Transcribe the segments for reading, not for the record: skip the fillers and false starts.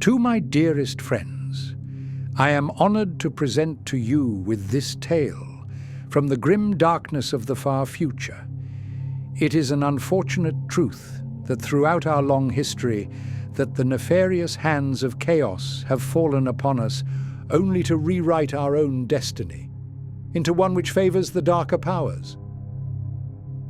To my dearest friends, I am honored to present to you with this tale from the grim darkness of the far future. It is an unfortunate truth that throughout our long history that the nefarious hands of chaos have fallen upon us only to rewrite our own destiny into one which favors the darker powers.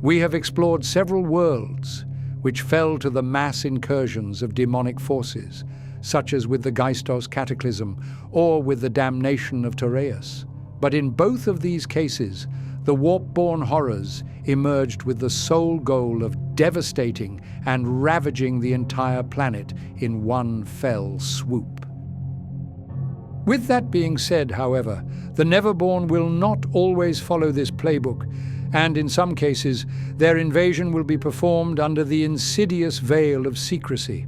We have explored several worlds which fell to the mass incursions of demonic forces, such as with the Geistos Cataclysm or with the damnation of Tereus. But in both of these cases, the warp-born horrors emerged with the sole goal of devastating and ravaging the entire planet in one fell swoop. With that being said, however, the Neverborn will not always follow this playbook, and in some cases, their invasion will be performed under the insidious veil of secrecy.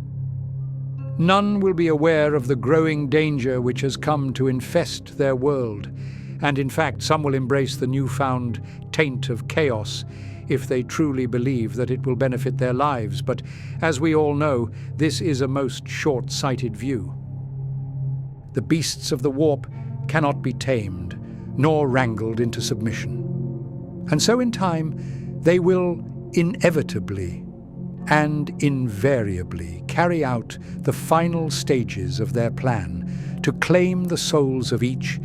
None will be aware of the growing danger which has come to infest their world, and in fact, some will embrace the newfound taint of chaos if they truly believe that it will benefit their lives. But as we all know, this is a most short-sighted view. The beasts of the warp cannot be tamed, nor wrangled into submission. And so in time, they will inevitably and invariably carry out the final stages of their plan to claim the souls of each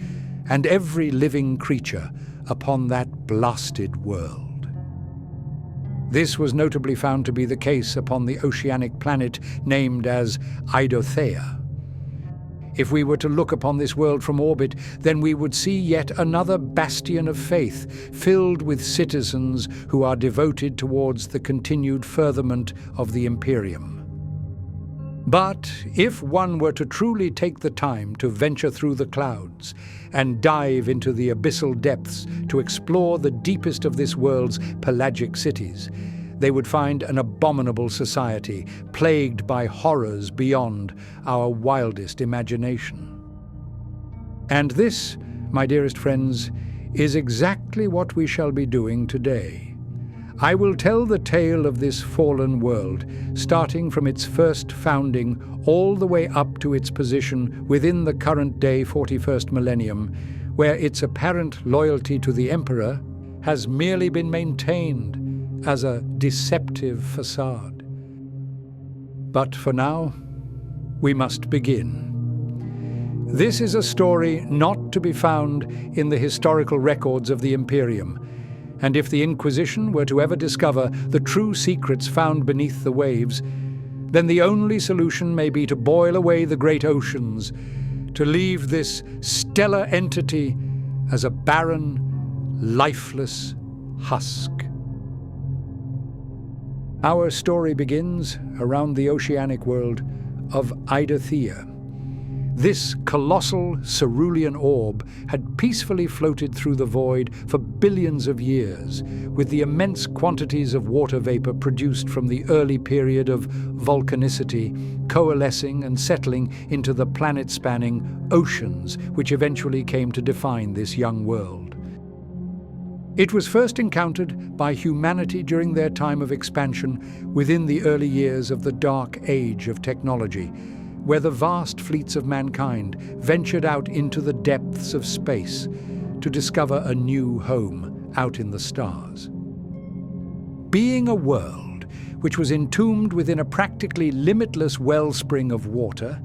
and every living creature upon that blasted world. This was notably found to be the case upon the oceanic planet named as Eidothea. If we were to look upon this world from orbit, then we would see yet another bastion of faith, filled with citizens who are devoted towards the continued furtherment of the Imperium. But if one were to truly take the time to venture through the clouds and dive into the abyssal depths to explore the deepest of this world's pelagic cities, they would find an abominable society plagued by horrors beyond our wildest imagination. And this, my dearest friends, is exactly what we shall be doing today. I will tell the tale of this fallen world, starting from its first founding all the way up to its position within the current-day 41st millennium, where its apparent loyalty to the Emperor has merely been maintained as a deceptive facade. But for now, we must begin. This is a story not to be found in the historical records of the Imperium, and if the Inquisition were to ever discover the true secrets found beneath the waves, then the only solution may be to boil away the great oceans, to leave this stellar entity as a barren, lifeless husk. Our story begins around the oceanic world of Eidothea. This colossal cerulean orb had peacefully floated through the void for billions of years, with the immense quantities of water vapor produced from the early period of volcanicity coalescing and settling into the planet-spanning oceans which eventually came to define this young world. It was first encountered by humanity during their time of expansion within the early years of the Dark Age of technology, where the vast fleets of mankind ventured out into the depths of space to discover a new home out in the stars. Being a world which was entombed within a practically limitless wellspring of water,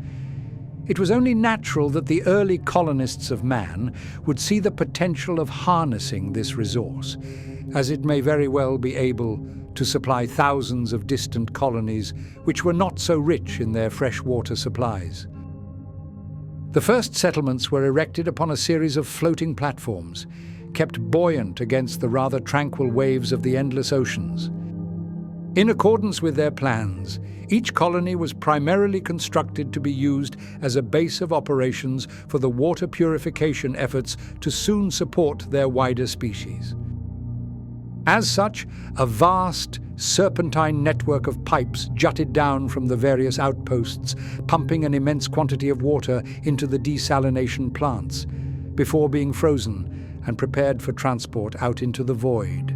it was only natural that the early colonists of man would see the potential of harnessing this resource, as it may very well be able to supply thousands of distant colonies which were not so rich in their freshwater supplies. The first settlements were erected upon a series of floating platforms, kept buoyant against the rather tranquil waves of the endless oceans. In accordance with their plans, each colony was primarily constructed to be used as a base of operations for the water purification efforts to soon support their wider species. As such, a vast, serpentine network of pipes jutted down from the various outposts, pumping an immense quantity of water into the desalination plants, before being frozen and prepared for transport out into the void.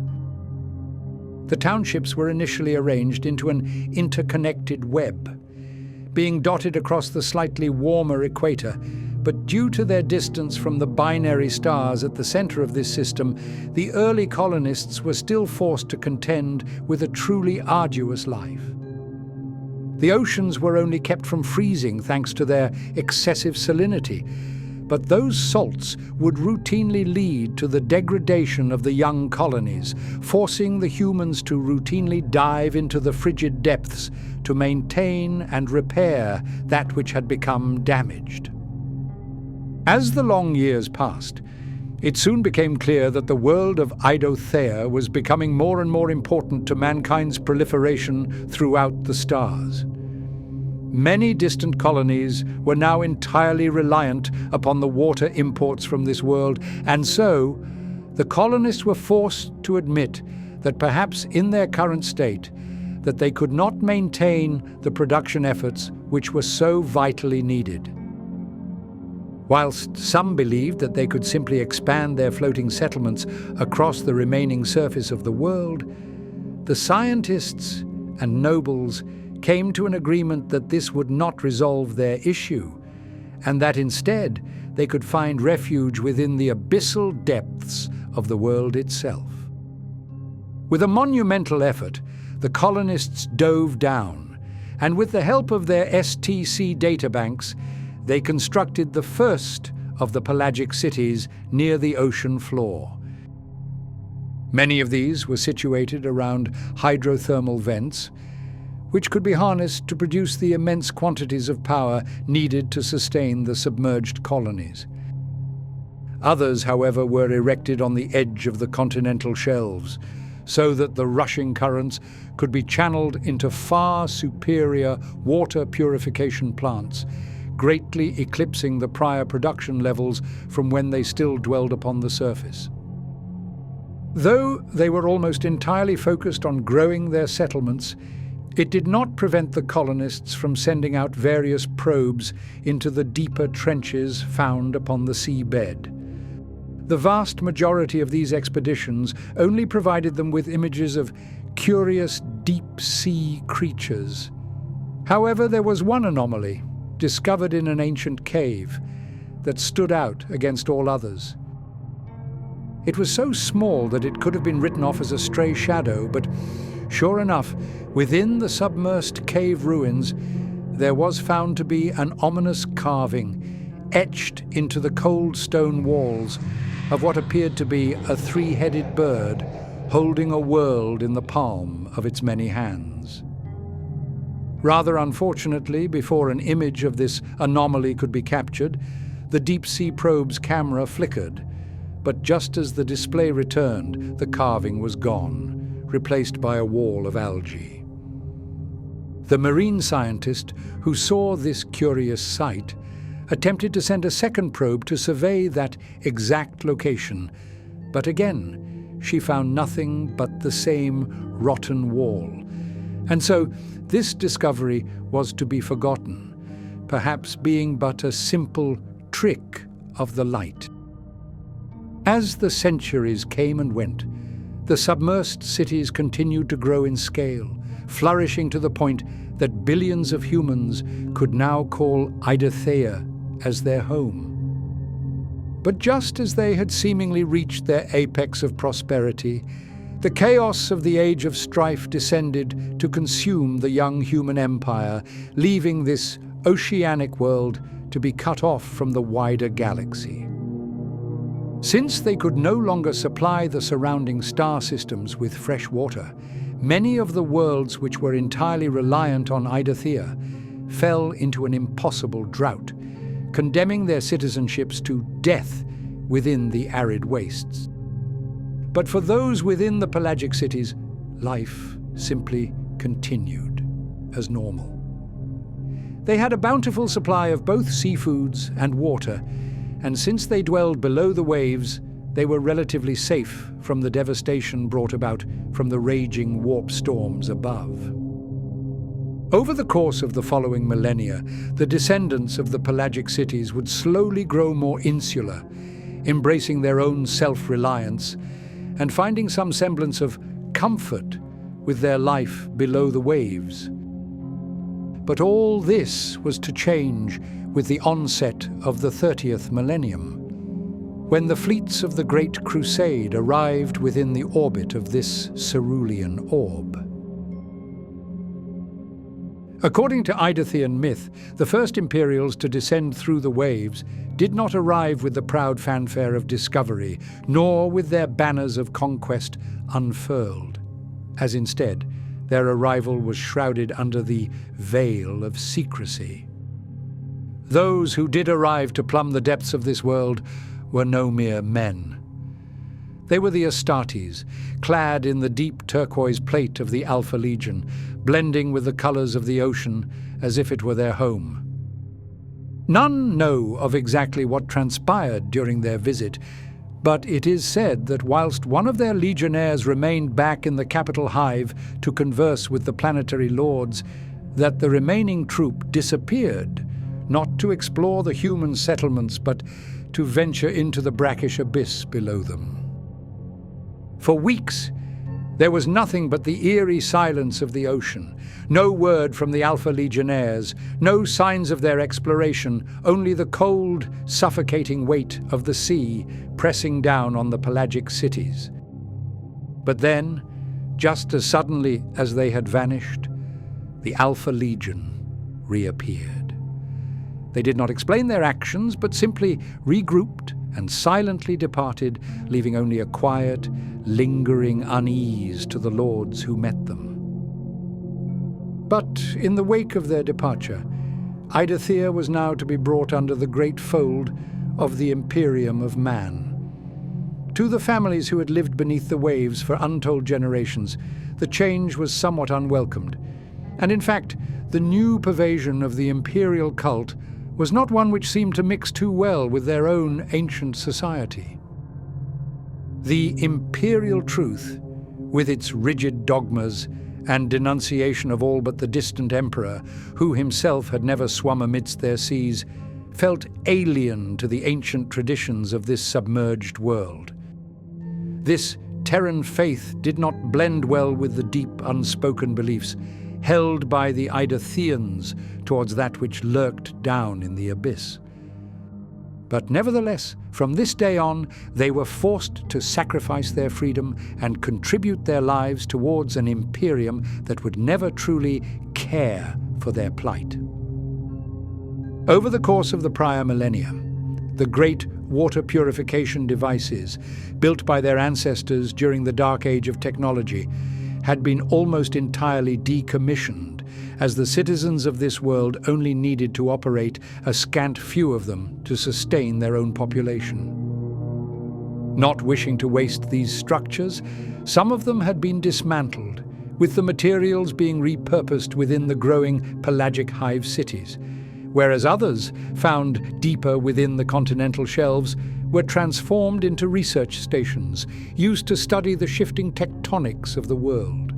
The townships were initially arranged into an interconnected web, being dotted across the slightly warmer equator, but due to their distance from the binary stars at the center of this system, the early colonists were still forced to contend with a truly arduous life. The oceans were only kept from freezing thanks to their excessive salinity, but those salts would routinely lead to the degradation of the young colonies, forcing the humans to routinely dive into the frigid depths to maintain and repair that which had become damaged. As the long years passed, it soon became clear that the world of Eidothea was becoming more and more important to mankind's proliferation throughout the stars. Many distant colonies were now entirely reliant upon the water imports from this world, and so the colonists were forced to admit that perhaps in their current state, that they could not maintain the production efforts which were so vitally needed. Whilst some believed that they could simply expand their floating settlements across the remaining surface of the world, the scientists and nobles came to an agreement that this would not resolve their issue, and that instead they could find refuge within the abyssal depths of the world itself. With a monumental effort, the colonists dove down, and with the help of their STC databanks, they constructed the first of the pelagic cities near the ocean floor. Many of these were situated around hydrothermal vents, which could be harnessed to produce the immense quantities of power needed to sustain the submerged colonies. Others, however, were erected on the edge of the continental shelves, so that the rushing currents could be channeled into far superior water purification plants, greatly eclipsing the prior production levels from when they still dwelled upon the surface. Though they were almost entirely focused on growing their settlements, it did not prevent the colonists from sending out various probes into the deeper trenches found upon the seabed. The vast majority of these expeditions only provided them with images of curious deep-sea creatures. However, there was one anomaly, discovered in an ancient cave, that stood out against all others. It was so small that it could have been written off as a stray shadow, but sure enough, within the submersed cave ruins, there was found to be an ominous carving, etched into the cold stone walls, of what appeared to be a three-headed bird holding a world in the palm of its many hands. Rather unfortunately, before an image of this anomaly could be captured, the deep-sea probe's camera flickered, but just as the display returned, the carving was gone, replaced by a wall of algae. The marine scientist who saw this curious sight attempted to send a second probe to survey that exact location, but again she found nothing but the same rotten wall. And so this discovery was to be forgotten, perhaps being but a simple trick of the light. As the centuries came and went, the submersed cities continued to grow in scale, flourishing to the point that billions of humans could now call Eidothea as their home. But just as they had seemingly reached their apex of prosperity, the chaos of the Age of Strife descended to consume the young human empire, leaving this oceanic world to be cut off from the wider galaxy. Since they could no longer supply the surrounding star systems with fresh water, many of the worlds which were entirely reliant on Eidothea fell into an impossible drought, condemning their citizenships to death within the arid wastes. But for those within the pelagic cities, life simply continued as normal. They had a bountiful supply of both seafoods and water, and since they dwelled below the waves, they were relatively safe from the devastation brought about from the raging warp storms above. Over the course of the following millennia, the descendants of the pelagic cities would slowly grow more insular, embracing their own self-reliance and finding some semblance of comfort with their life below the waves. But all this was to change with the onset of the 30th millennium, when the fleets of the Great Crusade arrived within the orbit of this cerulean orb. According to Eidothean myth, the first Imperials to descend through the waves did not arrive with the proud fanfare of discovery, nor with their banners of conquest unfurled, as instead their arrival was shrouded under the veil of secrecy. Those who did arrive to plumb the depths of this world were no mere men. They were the Astartes, clad in the deep turquoise plate of the Alpha Legion, blending with the colours of the ocean as if it were their home. None know of exactly what transpired during their visit, but it is said that whilst one of their legionnaires remained back in the capital hive to converse with the planetary lords, that the remaining troop disappeared, not to explore the human settlements, but to venture into the brackish abyss below them. For weeks, there was nothing but the eerie silence of the ocean, no word from the Alpha Legionnaires, no signs of their exploration, only the cold, suffocating weight of the sea pressing down on the pelagic cities. But then, just as suddenly as they had vanished, the Alpha Legion reappeared. They did not explain their actions, but simply regrouped and silently departed, leaving only a quiet, lingering unease to the lords who met them. But in the wake of their departure, Eidothea was now to be brought under the great fold of the Imperium of Man. To the families who had lived beneath the waves for untold generations, the change was somewhat unwelcomed, and in fact, the new pervasion of the imperial cult was not one which seemed to mix too well with their own ancient society. The imperial truth, with its rigid dogmas and denunciation of all but the distant emperor, who himself had never swum amidst their seas, felt alien to the ancient traditions of this submerged world. This Terran faith did not blend well with the deep, unspoken beliefs held by the Eidotheans towards that which lurked down in the abyss. But nevertheless, from this day on, they were forced to sacrifice their freedom and contribute their lives towards an imperium that would never truly care for their plight. Over the course of the prior millennia, the great water purification devices, built by their ancestors during the dark age of technology, had been almost entirely decommissioned, as the citizens of this world only needed to operate a scant few of them to sustain their own population. Not wishing to waste these structures, some of them had been dismantled, with the materials being repurposed within the growing pelagic hive cities, whereas others, found deeper within the continental shelves, were transformed into research stations used to study the shifting tectonics of the world.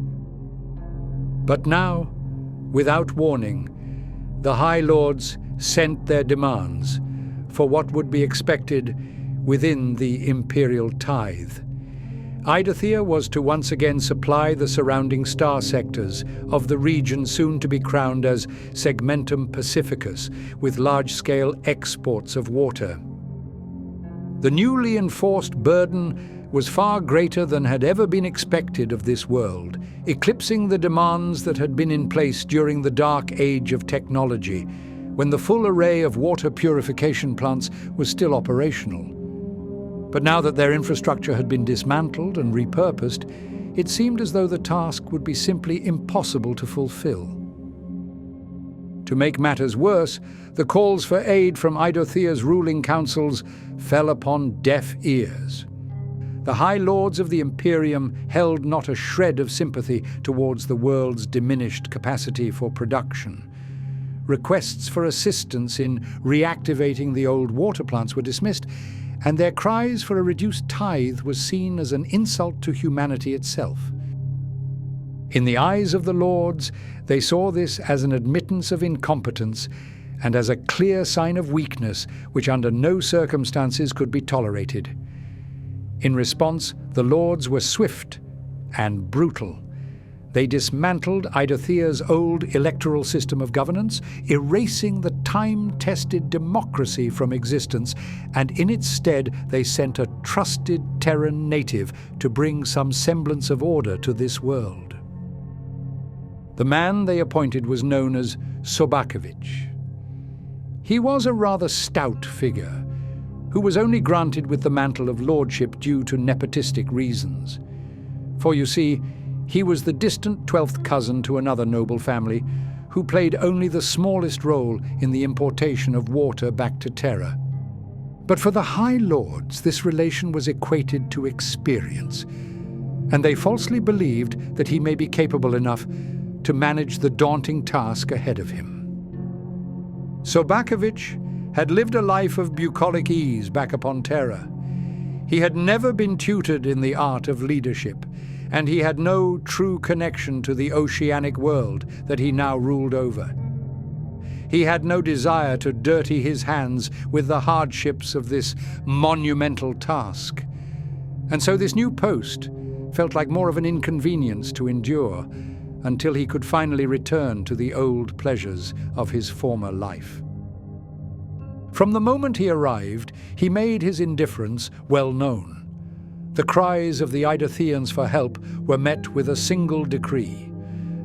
But now, without warning, the High Lords sent their demands for what would be expected within the imperial tithe. Eidothea was to once again supply the surrounding star sectors of the region soon to be crowned as Segmentum Pacificus, with large-scale exports of water. The newly enforced burden was far greater than had ever been expected of this world, eclipsing the demands that had been in place during the dark age of technology, when the full array of water purification plants was still operational. But now that their infrastructure had been dismantled and repurposed, it seemed as though the task would be simply impossible to fulfill. To make matters worse, the calls for aid from Eidothea's ruling councils fell upon deaf ears. The High Lords of the Imperium held not a shred of sympathy towards the world's diminished capacity for production. Requests for assistance in reactivating the old water plants were dismissed, and their cries for a reduced tithe was seen as an insult to humanity itself. In the eyes of the lords, they saw this as an admittance of incompetence and as a clear sign of weakness which under no circumstances could be tolerated. In response, the lords were swift and brutal. They dismantled Eidothea's old electoral system of governance, erasing the time-tested democracy from existence, and in its stead they sent a trusted Terran native to bring some semblance of order to this world. The man they appointed was known as Sobakevich. He was a rather stout figure, who was only granted with the mantle of lordship due to nepotistic reasons. For you see, he was the distant 12th cousin to another noble family who played only the smallest role in the importation of water back to Terra. But for the High Lords, this relation was equated to experience, and they falsely believed that he may be capable enough to manage the daunting task ahead of him. Sobakevich had lived a life of bucolic ease back upon Terra. He had never been tutored in the art of leadership, and he had no true connection to the oceanic world that he now ruled over. He had no desire to dirty his hands with the hardships of this monumental task. And so this new post felt like more of an inconvenience to endure until he could finally return to the old pleasures of his former life. From the moment he arrived, he made his indifference well known. The cries of the Eidotheans for help were met with a single decree.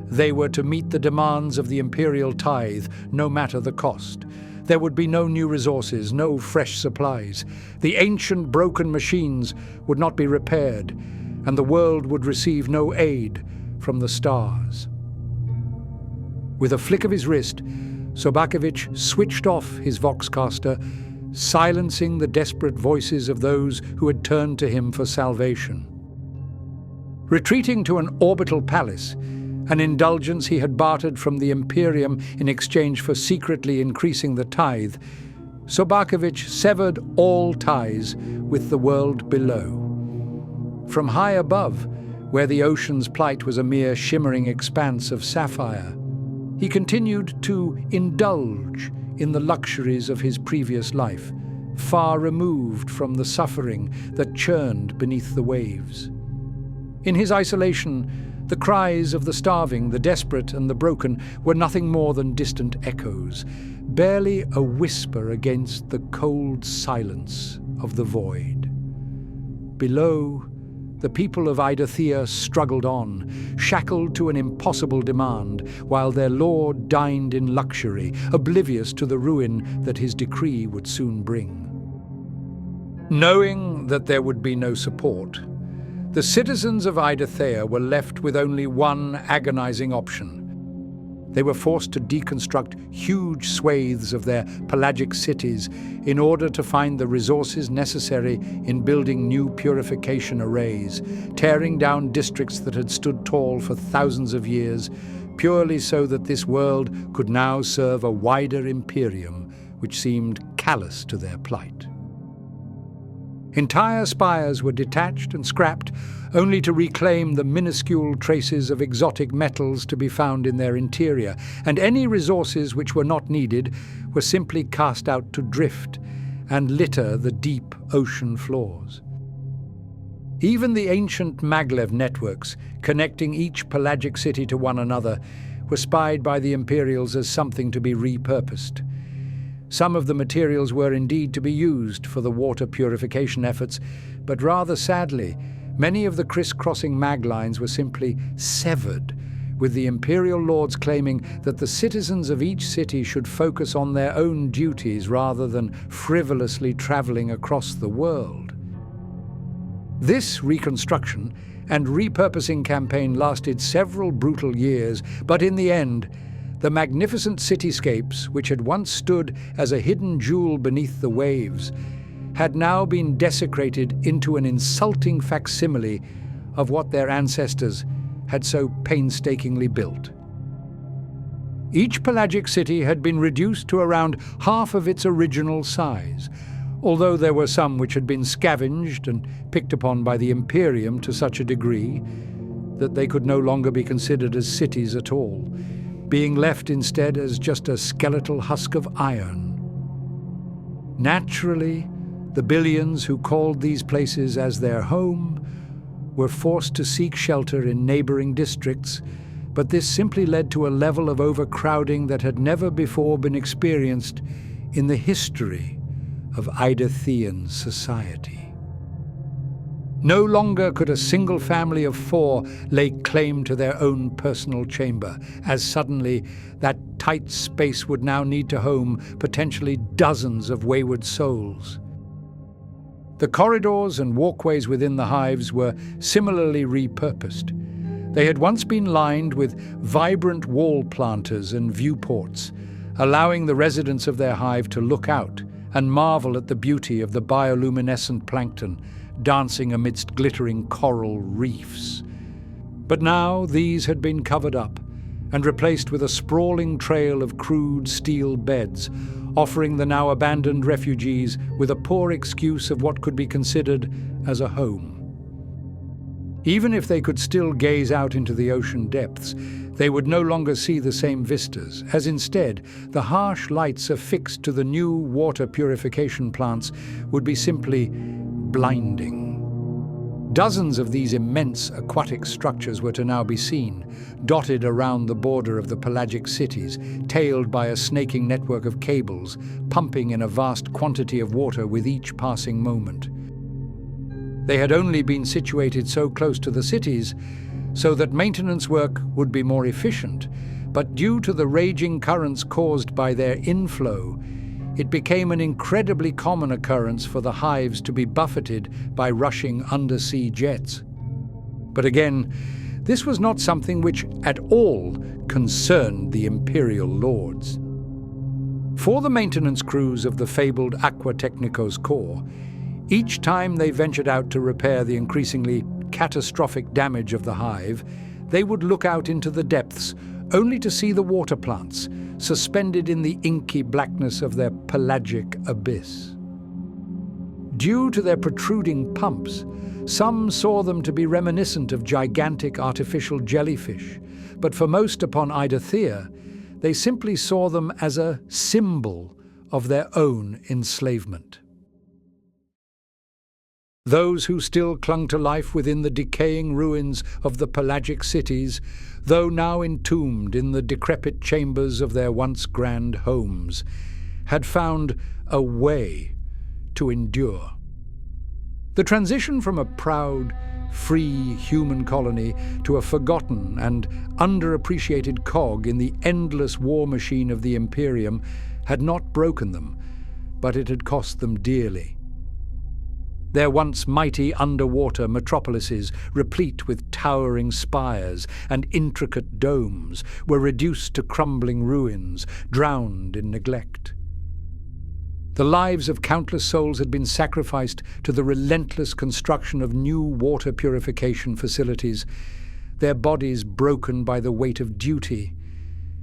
They were to meet the demands of the imperial tithe, no matter the cost. There would be no new resources, no fresh supplies. The ancient broken machines would not be repaired, and the world would receive no aid from the stars. With a flick of his wrist, Sobakevich switched off his voxcaster, silencing the desperate voices of those who had turned to him for salvation. Retreating to an orbital palace, an indulgence he had bartered from the Imperium in exchange for secretly increasing the tithe, Sobakevich severed all ties with the world below. From high above, where the ocean's plight was a mere shimmering expanse of sapphire, he continued to indulge in the luxuries of his previous life, far removed from the suffering that churned beneath the waves. In his isolation, the cries of the starving, the desperate, and the broken were nothing more than distant echoes, barely a whisper against the cold silence of the void. Below, the people of Eidothea struggled on, shackled to an impossible demand, while their lord dined in luxury, oblivious to the ruin that his decree would soon bring. Knowing that there would be no support, the citizens of Eidothea were left with only one agonizing option. They were forced to deconstruct huge swathes of their pelagic cities in order to find the resources necessary in building new purification arrays, tearing down districts that had stood tall for thousands of years, purely so that this world could now serve a wider imperium which seemed callous to their plight. Entire spires were detached and scrapped, only to reclaim the minuscule traces of exotic metals to be found in their interior, and any resources which were not needed were simply cast out to drift and litter the deep ocean floors. Even the ancient maglev networks, connecting each pelagic city to one another, were spied by the Imperials as something to be repurposed. Some of the materials were indeed to be used for the water purification efforts, but rather sadly, many of the criss-crossing mag lines were simply severed, with the Imperial Lords claiming that the citizens of each city should focus on their own duties rather than frivolously traveling across the world. This reconstruction and repurposing campaign lasted several brutal years, but in the end, the magnificent cityscapes, which had once stood as a hidden jewel beneath the waves, had now been desecrated into an insulting facsimile of what their ancestors had so painstakingly built. Each pelagic city had been reduced to around half of its original size, although there were some which had been scavenged and picked upon by the Imperium to such a degree that they could no longer be considered as cities at all, being left instead as just a skeletal husk of iron. Naturally, the billions who called these places as their home were forced to seek shelter in neighboring districts, but this simply led to a level of overcrowding that had never before been experienced in the history of Eidothean society. No longer could a single family of 4 lay claim to their own personal chamber, as suddenly that tight space would now need to home potentially dozens of wayward souls. The corridors and walkways within the hives were similarly repurposed. They had once been lined with vibrant wall planters and viewports, allowing the residents of their hive to look out and marvel at the beauty of the bioluminescent plankton dancing amidst glittering coral reefs. But now these had been covered up and replaced with a sprawling trail of crude steel beds, offering the now abandoned refugees with a poor excuse of what could be considered as a home. Even if they could still gaze out into the ocean depths, they would no longer see the same vistas, as instead the harsh lights affixed to the new water purification plants would be simply blinding. Dozens of these immense aquatic structures were to now be seen, dotted around the border of the pelagic cities, tailed by a snaking network of cables, pumping in a vast quantity of water with each passing moment. They had only been situated so close to the cities so that maintenance work would be more efficient, but due to the raging currents caused by their inflow, it became an incredibly common occurrence for the hives to be buffeted by rushing undersea jets. But again, this was not something which at all concerned the Imperial Lords. For the maintenance crews of the fabled Aqua Technicos Corps, each time they ventured out to repair the increasingly catastrophic damage of the hive, they would look out into the depths only to see the water plants suspended in the inky blackness of their pelagic abyss. Due to their protruding pumps, some saw them to be reminiscent of gigantic artificial jellyfish, but for most upon Eidothea, they simply saw them as a symbol of their own enslavement. Those who still clung to life within the decaying ruins of the pelagic cities, though now entombed in the decrepit chambers of their once grand homes, had found a way to endure. The transition from a proud, free human colony to a forgotten and underappreciated cog in the endless war machine of the Imperium had not broken them, but it had cost them dearly. Their once mighty underwater metropolises, replete with towering spires and intricate domes, were reduced to crumbling ruins, drowned in neglect. The lives of countless souls had been sacrificed to the relentless construction of new water purification facilities, their bodies broken by the weight of duty.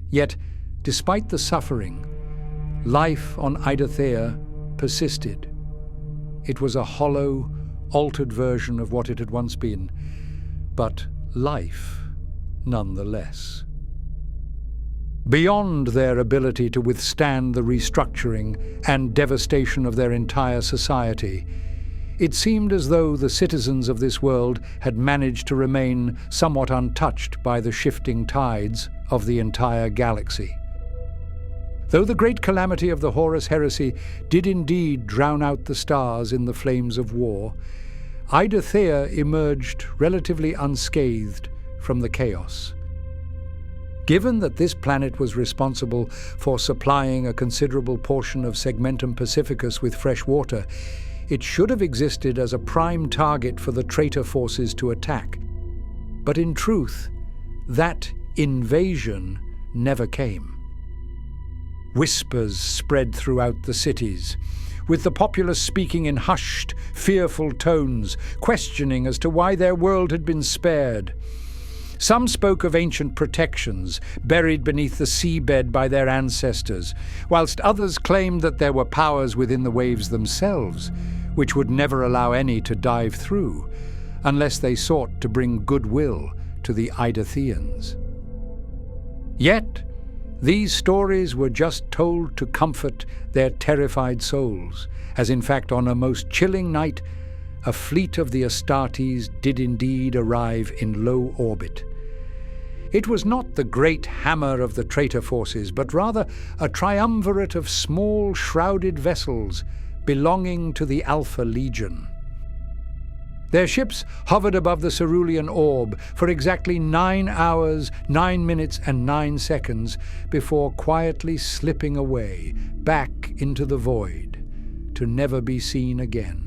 Yet, despite the suffering, life on Eidothea persisted. It was a hollow, altered version of what it had once been, but life nonetheless. Beyond their ability to withstand the restructuring and devastation of their entire society, it seemed as though the citizens of this world had managed to remain somewhat untouched by the shifting tides of the entire galaxy. Though the great calamity of the Horus Heresy did indeed drown out the stars in the flames of war, Eidothea emerged relatively unscathed from the chaos. Given that this planet was responsible for supplying a considerable portion of Segmentum Pacificus with fresh water, it should have existed as a prime target for the traitor forces to attack. But in truth, that invasion never came. Whispers spread throughout the cities, with the populace speaking in hushed, fearful tones, questioning as to why their world had been spared. Some spoke of ancient protections, buried beneath the seabed by their ancestors, whilst others claimed that there were powers within the waves themselves, which would never allow any to dive through, unless they sought to bring goodwill to the Eidotheans. Yet, these stories were just told to comfort their terrified souls, as in fact on a most chilling night, a fleet of the Astartes did indeed arrive in low orbit. It was not the great hammer of the traitor forces, but rather a triumvirate of small shrouded vessels belonging to the Alpha Legion. Their ships hovered above the cerulean orb for exactly 9 hours, 9 minutes and 9 seconds before quietly slipping away back into the void, to never be seen again.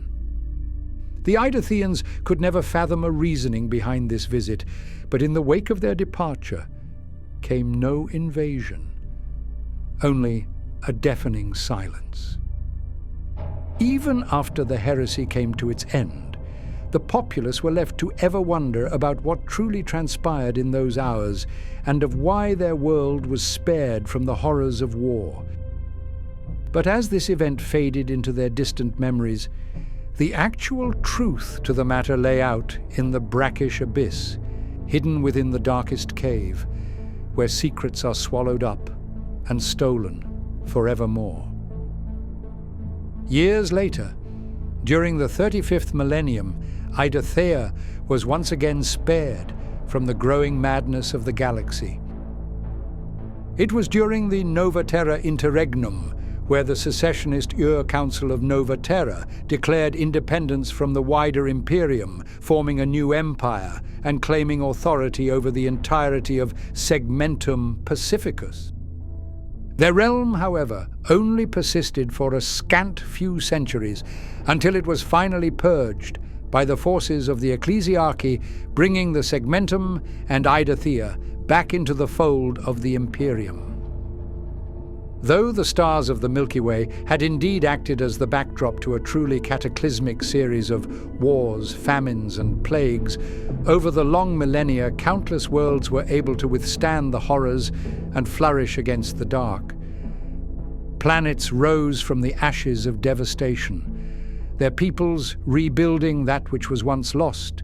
The Eidotheans could never fathom a reasoning behind this visit, but in the wake of their departure came no invasion, only a deafening silence. Even after the heresy came to its end, the populace were left to ever wonder about what truly transpired in those hours and of why their world was spared from the horrors of war. But as this event faded into their distant memories, the actual truth to the matter lay out in the brackish abyss, hidden within the darkest cave, where secrets are swallowed up and stolen forevermore. Years later, during the 35th millennium, Eidothea was once again spared from the growing madness of the galaxy. It was during the Nova Terra Interregnum, where the secessionist Council of Nova Terra declared independence from the wider Imperium, forming a new empire and claiming authority over the entirety of Segmentum Pacificus. Their realm, however, only persisted for a scant few centuries until it was finally purged by the forces of the Ecclesiarchy, bringing the Segmentum and Eidothea back into the fold of the Imperium. Though the stars of the Milky Way had indeed acted as the backdrop to a truly cataclysmic series of wars, famines, and plagues, over the long millennia countless worlds were able to withstand the horrors and flourish against the dark. Planets rose from the ashes of devastation, their peoples rebuilding that which was once lost,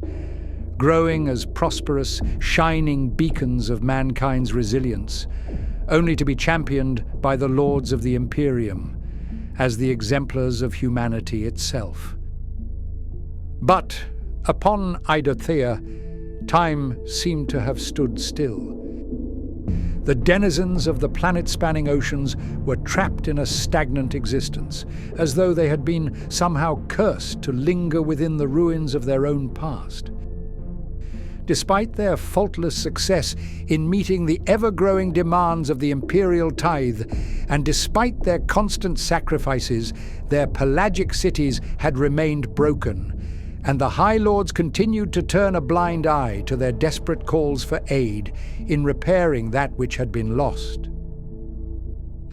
growing as prosperous, shining beacons of mankind's resilience, only to be championed by the lords of the Imperium as the exemplars of humanity itself. But upon Eidothea, time seemed to have stood still. The denizens of the planet-spanning oceans were trapped in a stagnant existence, as though they had been somehow cursed to linger within the ruins of their own past. Despite their faultless success in meeting the ever-growing demands of the imperial tithe, and despite their constant sacrifices, their pelagic cities had remained broken, and the High Lords continued to turn a blind eye to their desperate calls for aid in repairing that which had been lost.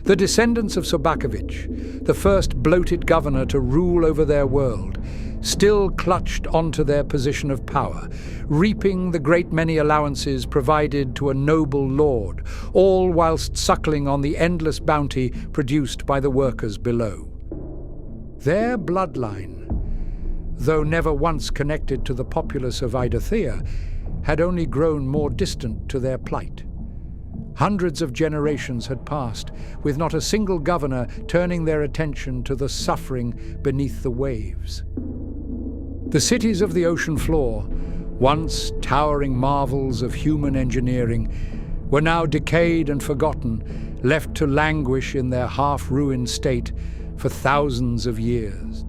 The descendants of Sobakovich, the first bloated governor to rule over their world, still clutched onto their position of power, reaping the great many allowances provided to a noble lord, all whilst suckling on the endless bounty produced by the workers below. Their bloodline, though never once connected to the populace of Eidothea, had only grown more distant to their plight. Hundreds of generations had passed, with not a single governor turning their attention to the suffering beneath the waves. The cities of the ocean floor, once towering marvels of human engineering, were now decayed and forgotten, left to languish in their half-ruined state for thousands of years.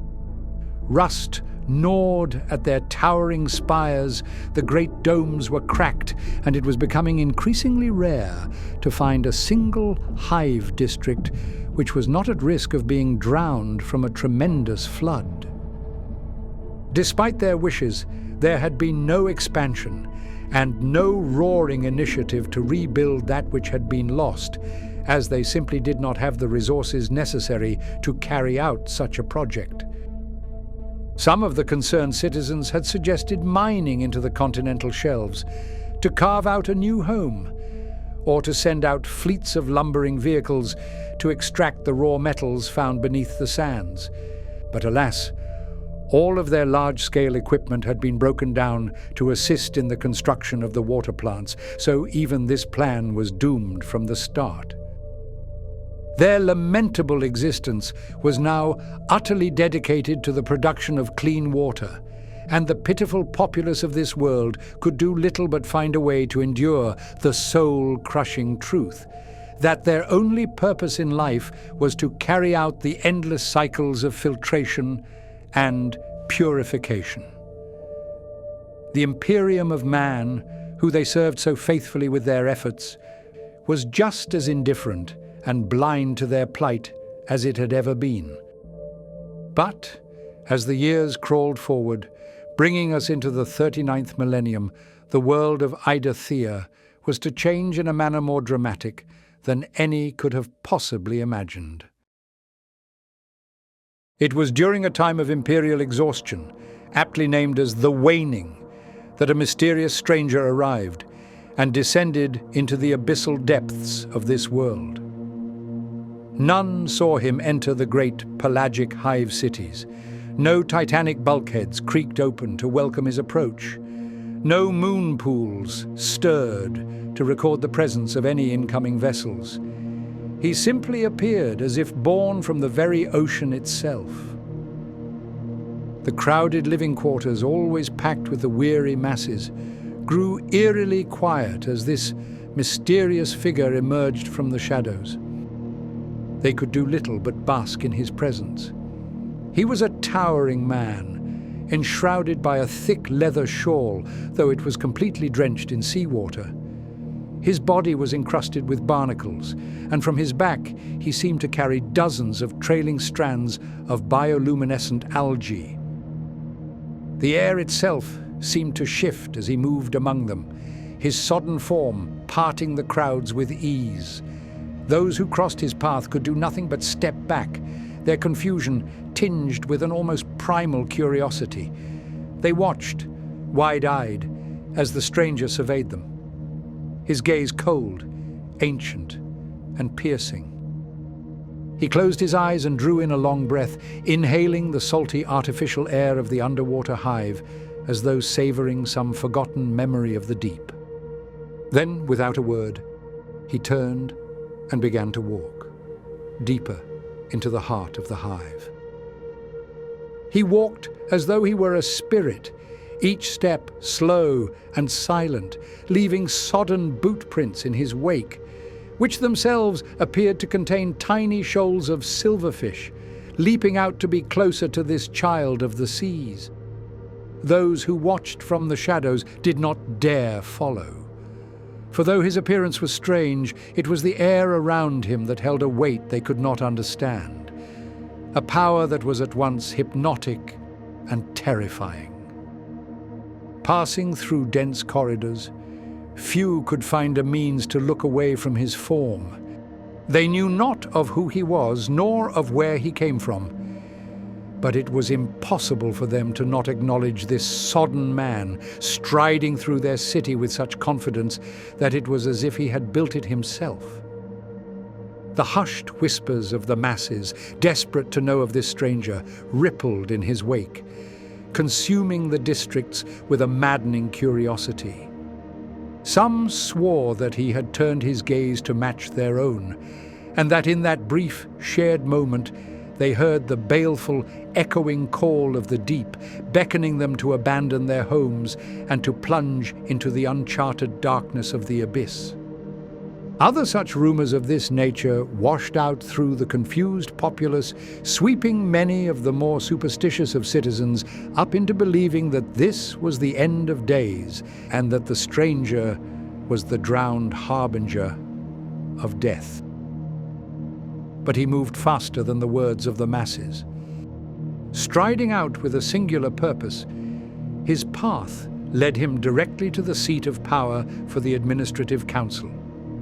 Rust gnawed at their towering spires, the great domes were cracked, and it was becoming increasingly rare to find a single hive district which was not at risk of being drowned from a tremendous flood. Despite their wishes, there had been no expansion and no roaring initiative to rebuild that which had been lost, as they simply did not have the resources necessary to carry out such a project. Some of the concerned citizens had suggested mining into the continental shelves to carve out a new home, or to send out fleets of lumbering vehicles to extract the raw metals found beneath the sands. But alas, all of their large-scale equipment had been broken down to assist in the construction of the water plants, so even this plan was doomed from the start. Their lamentable existence was now utterly dedicated to the production of clean water, and the pitiful populace of this world could do little but find a way to endure the soul-crushing truth that their only purpose in life was to carry out the endless cycles of filtration and purification. The Imperium of man, who they served so faithfully with their efforts, was just as indifferent and blind to their plight as it had ever been. But, as the years crawled forward, bringing us into the 39th millennium, the world of Eidothea was to change in a manner more dramatic than any could have possibly imagined. It was during a time of imperial exhaustion, aptly named as the Waning, that a mysterious stranger arrived and descended into the abyssal depths of this world. None saw him enter the great pelagic hive cities. No titanic bulkheads creaked open to welcome his approach. No moon pools stirred to record the presence of any incoming vessels. He simply appeared as if born from the very ocean itself. The crowded living quarters, always packed with the weary masses, grew eerily quiet as this mysterious figure emerged from the shadows. They could do little but bask in his presence. He was a towering man, enshrouded by a thick leather shawl, though it was completely drenched in seawater. His body was encrusted with barnacles, and from his back he seemed to carry dozens of trailing strands of bioluminescent algae. The air itself seemed to shift as he moved among them, his sodden form parting the crowds with ease. Those who crossed his path could do nothing but step back, their confusion tinged with an almost primal curiosity. They watched, wide-eyed, as the stranger surveyed them, his gaze cold, ancient, and piercing. He closed his eyes and drew in a long breath, inhaling the salty artificial air of the underwater hive, as though savoring some forgotten memory of the deep. Then, without a word, he turned and began to walk, deeper into the heart of the hive. He walked as though he were a spirit, each step slow and silent, leaving sodden boot prints in his wake, which themselves appeared to contain tiny shoals of silverfish, leaping out to be closer to this child of the seas. Those who watched from the shadows did not dare follow. For though his appearance was strange, it was the air around him that held a weight they could not understand, a power that was at once hypnotic and terrifying. Passing through dense corridors, few could find a means to look away from his form. They knew not of who he was, nor of where he came from. But it was impossible for them to not acknowledge this sodden man, striding through their city with such confidence that it was as if he had built it himself. The hushed whispers of the masses, desperate to know of this stranger, rippled in his wake, consuming the districts with a maddening curiosity. Some swore that he had turned his gaze to match their own, and that in that brief, shared moment they heard the baleful, echoing call of the deep, beckoning them to abandon their homes and to plunge into the uncharted darkness of the abyss. Other such rumors of this nature washed out through the confused populace, sweeping many of the more superstitious of citizens up into believing that this was the end of days and that the stranger was the drowned harbinger of death. But he moved faster than the words of the masses. Striding out with a singular purpose, his path led him directly to the seat of power for the Administrative Council,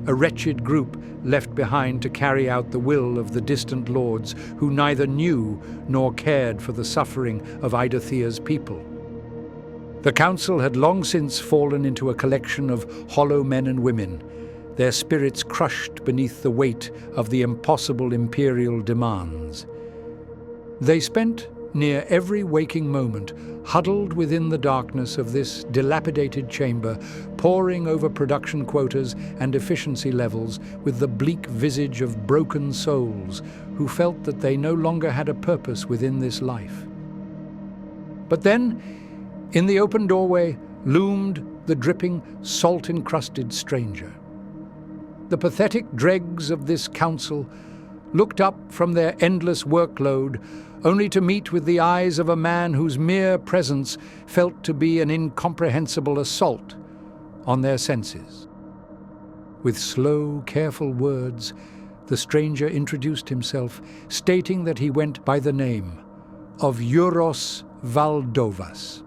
a wretched group left behind to carry out the will of the distant lords who neither knew nor cared for the suffering of Eidothea's people. The council had long since fallen into a collection of hollow men and women, their spirits crushed beneath the weight of the impossible imperial demands. They spent near every waking moment huddled within the darkness of this dilapidated chamber, poring over production quotas and efficiency levels with the bleak visage of broken souls who felt that they no longer had a purpose within this life. But then, In the open doorway loomed the dripping, salt-encrusted stranger. The pathetic dregs of this council looked up from their endless workload only to meet with the eyes of a man whose mere presence felt to be an incomprehensible assault on their senses. With slow, careful words, the stranger introduced himself, stating that he went by the name of Euros Valdovas.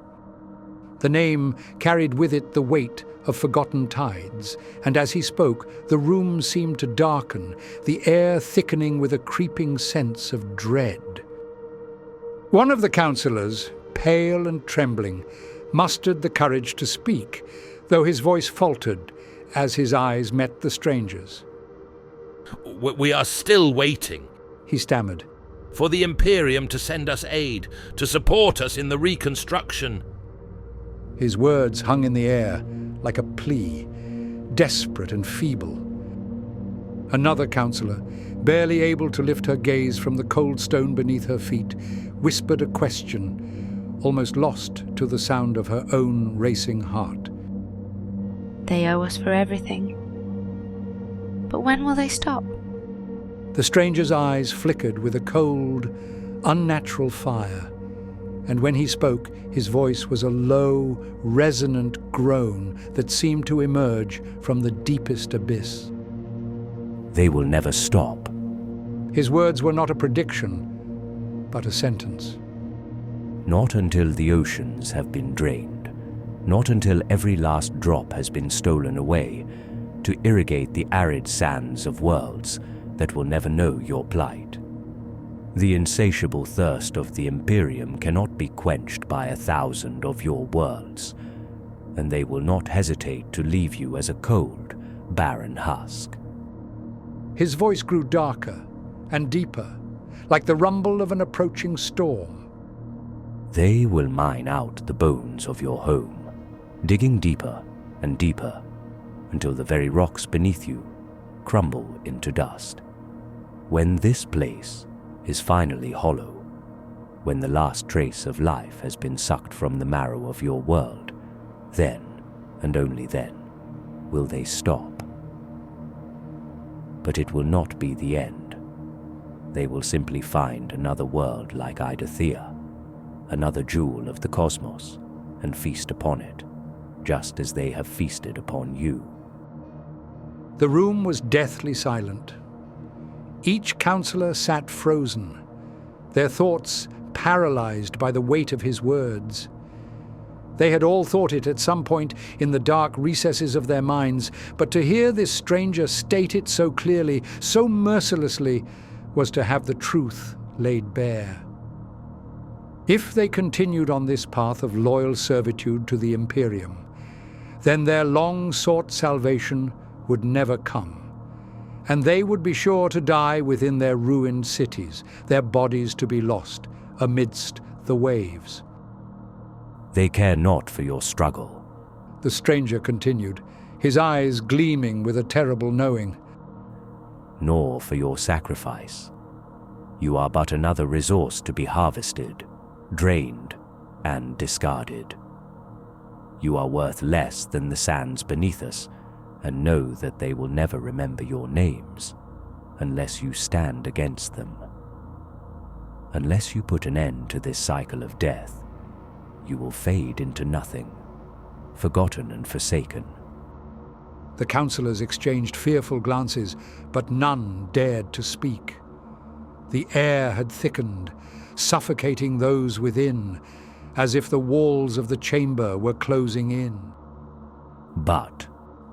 The name carried with it the weight of forgotten tides, and as he spoke, the room seemed to darken, the air thickening with a creeping sense of dread. One of the councillors, pale and trembling, mustered the courage to speak, though his voice faltered as his eyes met the stranger's. We are still waiting, he stammered, for the Imperium to send us aid, to support us in the reconstruction. His words hung in the air like a plea, desperate and feeble. Another councillor, barely able to lift her gaze from the cold stone beneath her feet, whispered a question, almost lost to the sound of her own racing heart. They owe us for everything. But when will they stop? The stranger's eyes flickered with a cold, unnatural fire, and when he spoke, his voice was a low, resonant groan that seemed to emerge from the deepest abyss. They will never stop. His words were not a prediction, but a sentence. Not until the oceans have been drained, not until every last drop has been stolen away to irrigate the arid sands of worlds that will never know your plight. The insatiable thirst of the Imperium cannot be quenched by 1,000 of your worlds, and they will not hesitate to leave you as a cold, barren husk. His voice grew darker and deeper, like the rumble of an approaching storm. They will mine out the bones of your home, digging deeper and deeper, until the very rocks beneath you crumble into dust. When this place is finally hollow, when the last trace of life has been sucked from the marrow of your world, then, and only then, will they stop. But it will not be the end. They will simply find another world like Eidothea, another jewel of the cosmos, and feast upon it, just as they have feasted upon you. The room was deathly silent. Each councillor sat frozen, their thoughts paralyzed by the weight of his words. They had all thought it at some point in the dark recesses of their minds, but to hear this stranger state it so clearly, so mercilessly, was to have the truth laid bare. If they continued on this path of loyal servitude to the Imperium, then their long-sought salvation would never come, and they would be sure to die within their ruined cities, their bodies to be lost amidst the waves. They care not for your struggle, the stranger continued, his eyes gleaming with a terrible knowing. Nor for your sacrifice. You are but another resource to be harvested, drained, and discarded. You are worth less than the sands beneath us, and know that they will never remember your names unless you stand against them. Unless you put an end to this cycle of death, you will fade into nothing, forgotten and forsaken. The councillors exchanged fearful glances, but none dared to speak. The air had thickened, suffocating those within, as if the walls of the chamber were closing in. But,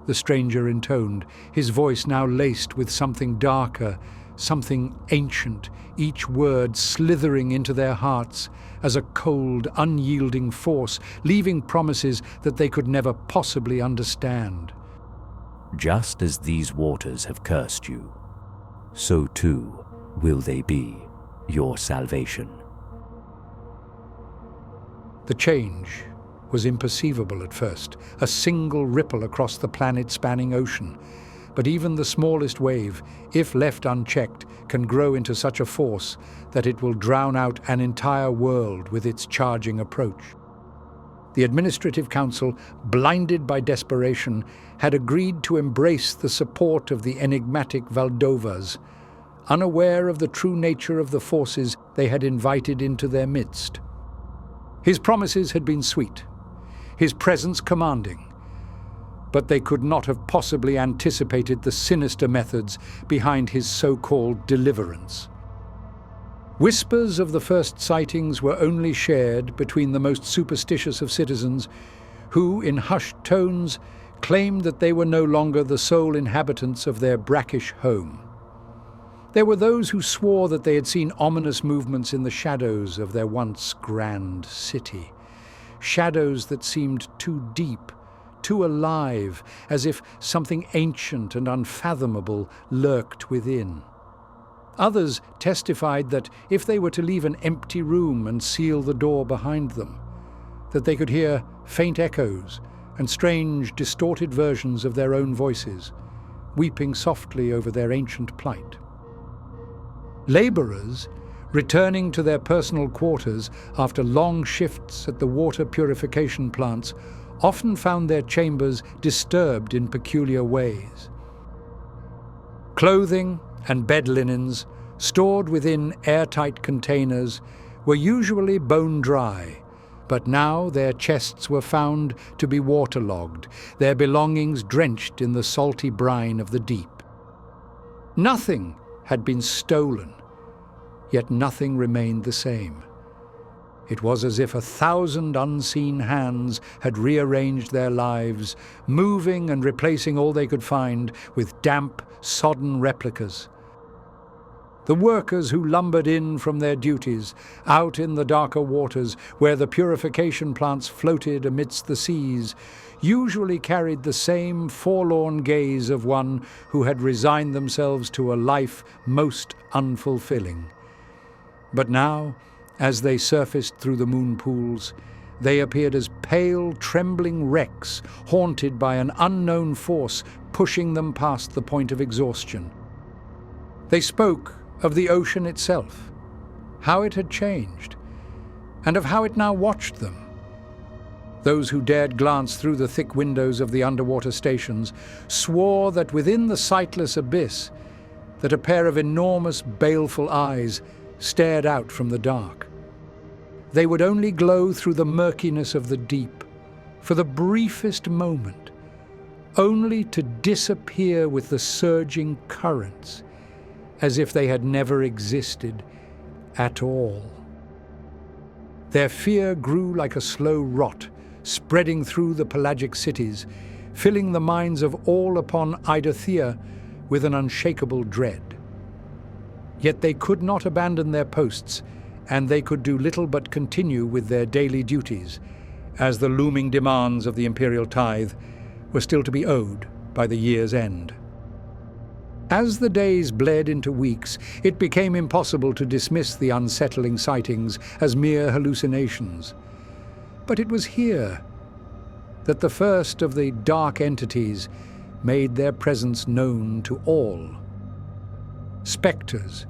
the stranger intoned, his voice now laced with something darker, something ancient, each word slithering into their hearts as a cold, unyielding force, leaving promises that they could never possibly understand. just as these waters have cursed you, so too will they be your salvation. The change was imperceivable at first, a single ripple across the planet-spanning ocean. But even the smallest wave, if left unchecked, can grow into such a force that it will drown out an entire world with its charging approach. The Administrative Council, blinded by desperation, had agreed to embrace the support of the enigmatic Valdovas, unaware of the true nature of the forces they had invited into their midst. His promises had been sweet, his presence commanding, but they could not have possibly anticipated the sinister methods behind his so-called deliverance. Whispers of the first sightings were only shared between the most superstitious of citizens, who, in hushed tones, claimed that they were no longer the sole inhabitants of their brackish home. There were those who swore that they had seen ominous movements in the shadows of their once grand city, shadows that seemed too deep, too alive, as if something ancient and unfathomable lurked within. Others testified that if they were to leave an empty room and seal the door behind them, that they could hear faint echoes and strange, distorted versions of their own voices, weeping softly over their ancient plight. Labourers, returning to their personal quarters after long shifts at the water purification plants, often found their chambers disturbed in peculiar ways. Clothing and bed linens, stored within airtight containers, were usually bone dry, but now their chests were found to be waterlogged, their belongings drenched in the salty brine of the deep. Nothing had been stolen, yet nothing remained the same. It was as if 1,000 unseen hands had rearranged their lives, moving and replacing all they could find with damp, sodden replicas. The workers who lumbered in from their duties, out in the darker waters where the purification plants floated amidst the seas, usually carried the same forlorn gaze of one who had resigned themselves to a life most unfulfilling. But now, as they surfaced through the moon pools, they appeared as pale, trembling wrecks, haunted by an unknown force pushing them past the point of exhaustion. They spoke of the ocean itself, how it had changed, and of how it now watched them. Those who dared glance through the thick windows of the underwater stations swore that within the sightless abyss, that a pair of enormous, baleful eyes stared out from the dark. They would only glow through the murkiness of the deep, for the briefest moment, only to disappear with the surging currents, as if they had never existed at all. Their fear grew like a slow rot, spreading through the pelagic cities, filling the minds of all upon Eidothea with an unshakable dread. Yet they could not abandon their posts, and they could do little but continue with their daily duties, as the looming demands of the imperial tithe were still to be owed by the year's end. As the days bled into weeks, it became impossible to dismiss the unsettling sightings as mere hallucinations. But it was here that the first of the dark entities made their presence known to all. Spectres,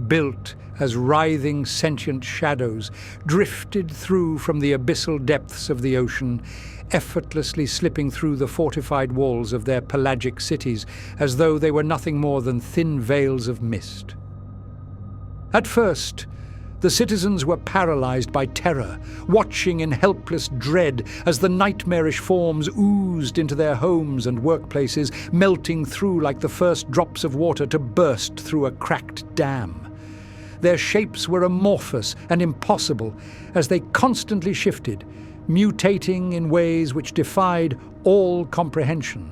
built as writhing sentient shadows, drifted through from the abyssal depths of the ocean, effortlessly slipping through the fortified walls of their pelagic cities as though they were nothing more than thin veils of mist. At first, the citizens were paralyzed by terror, watching in helpless dread as the nightmarish forms oozed into their homes and workplaces, melting through like the first drops of water to burst through a cracked dam. Their shapes were amorphous and impossible as they constantly shifted, mutating in ways which defied all comprehension,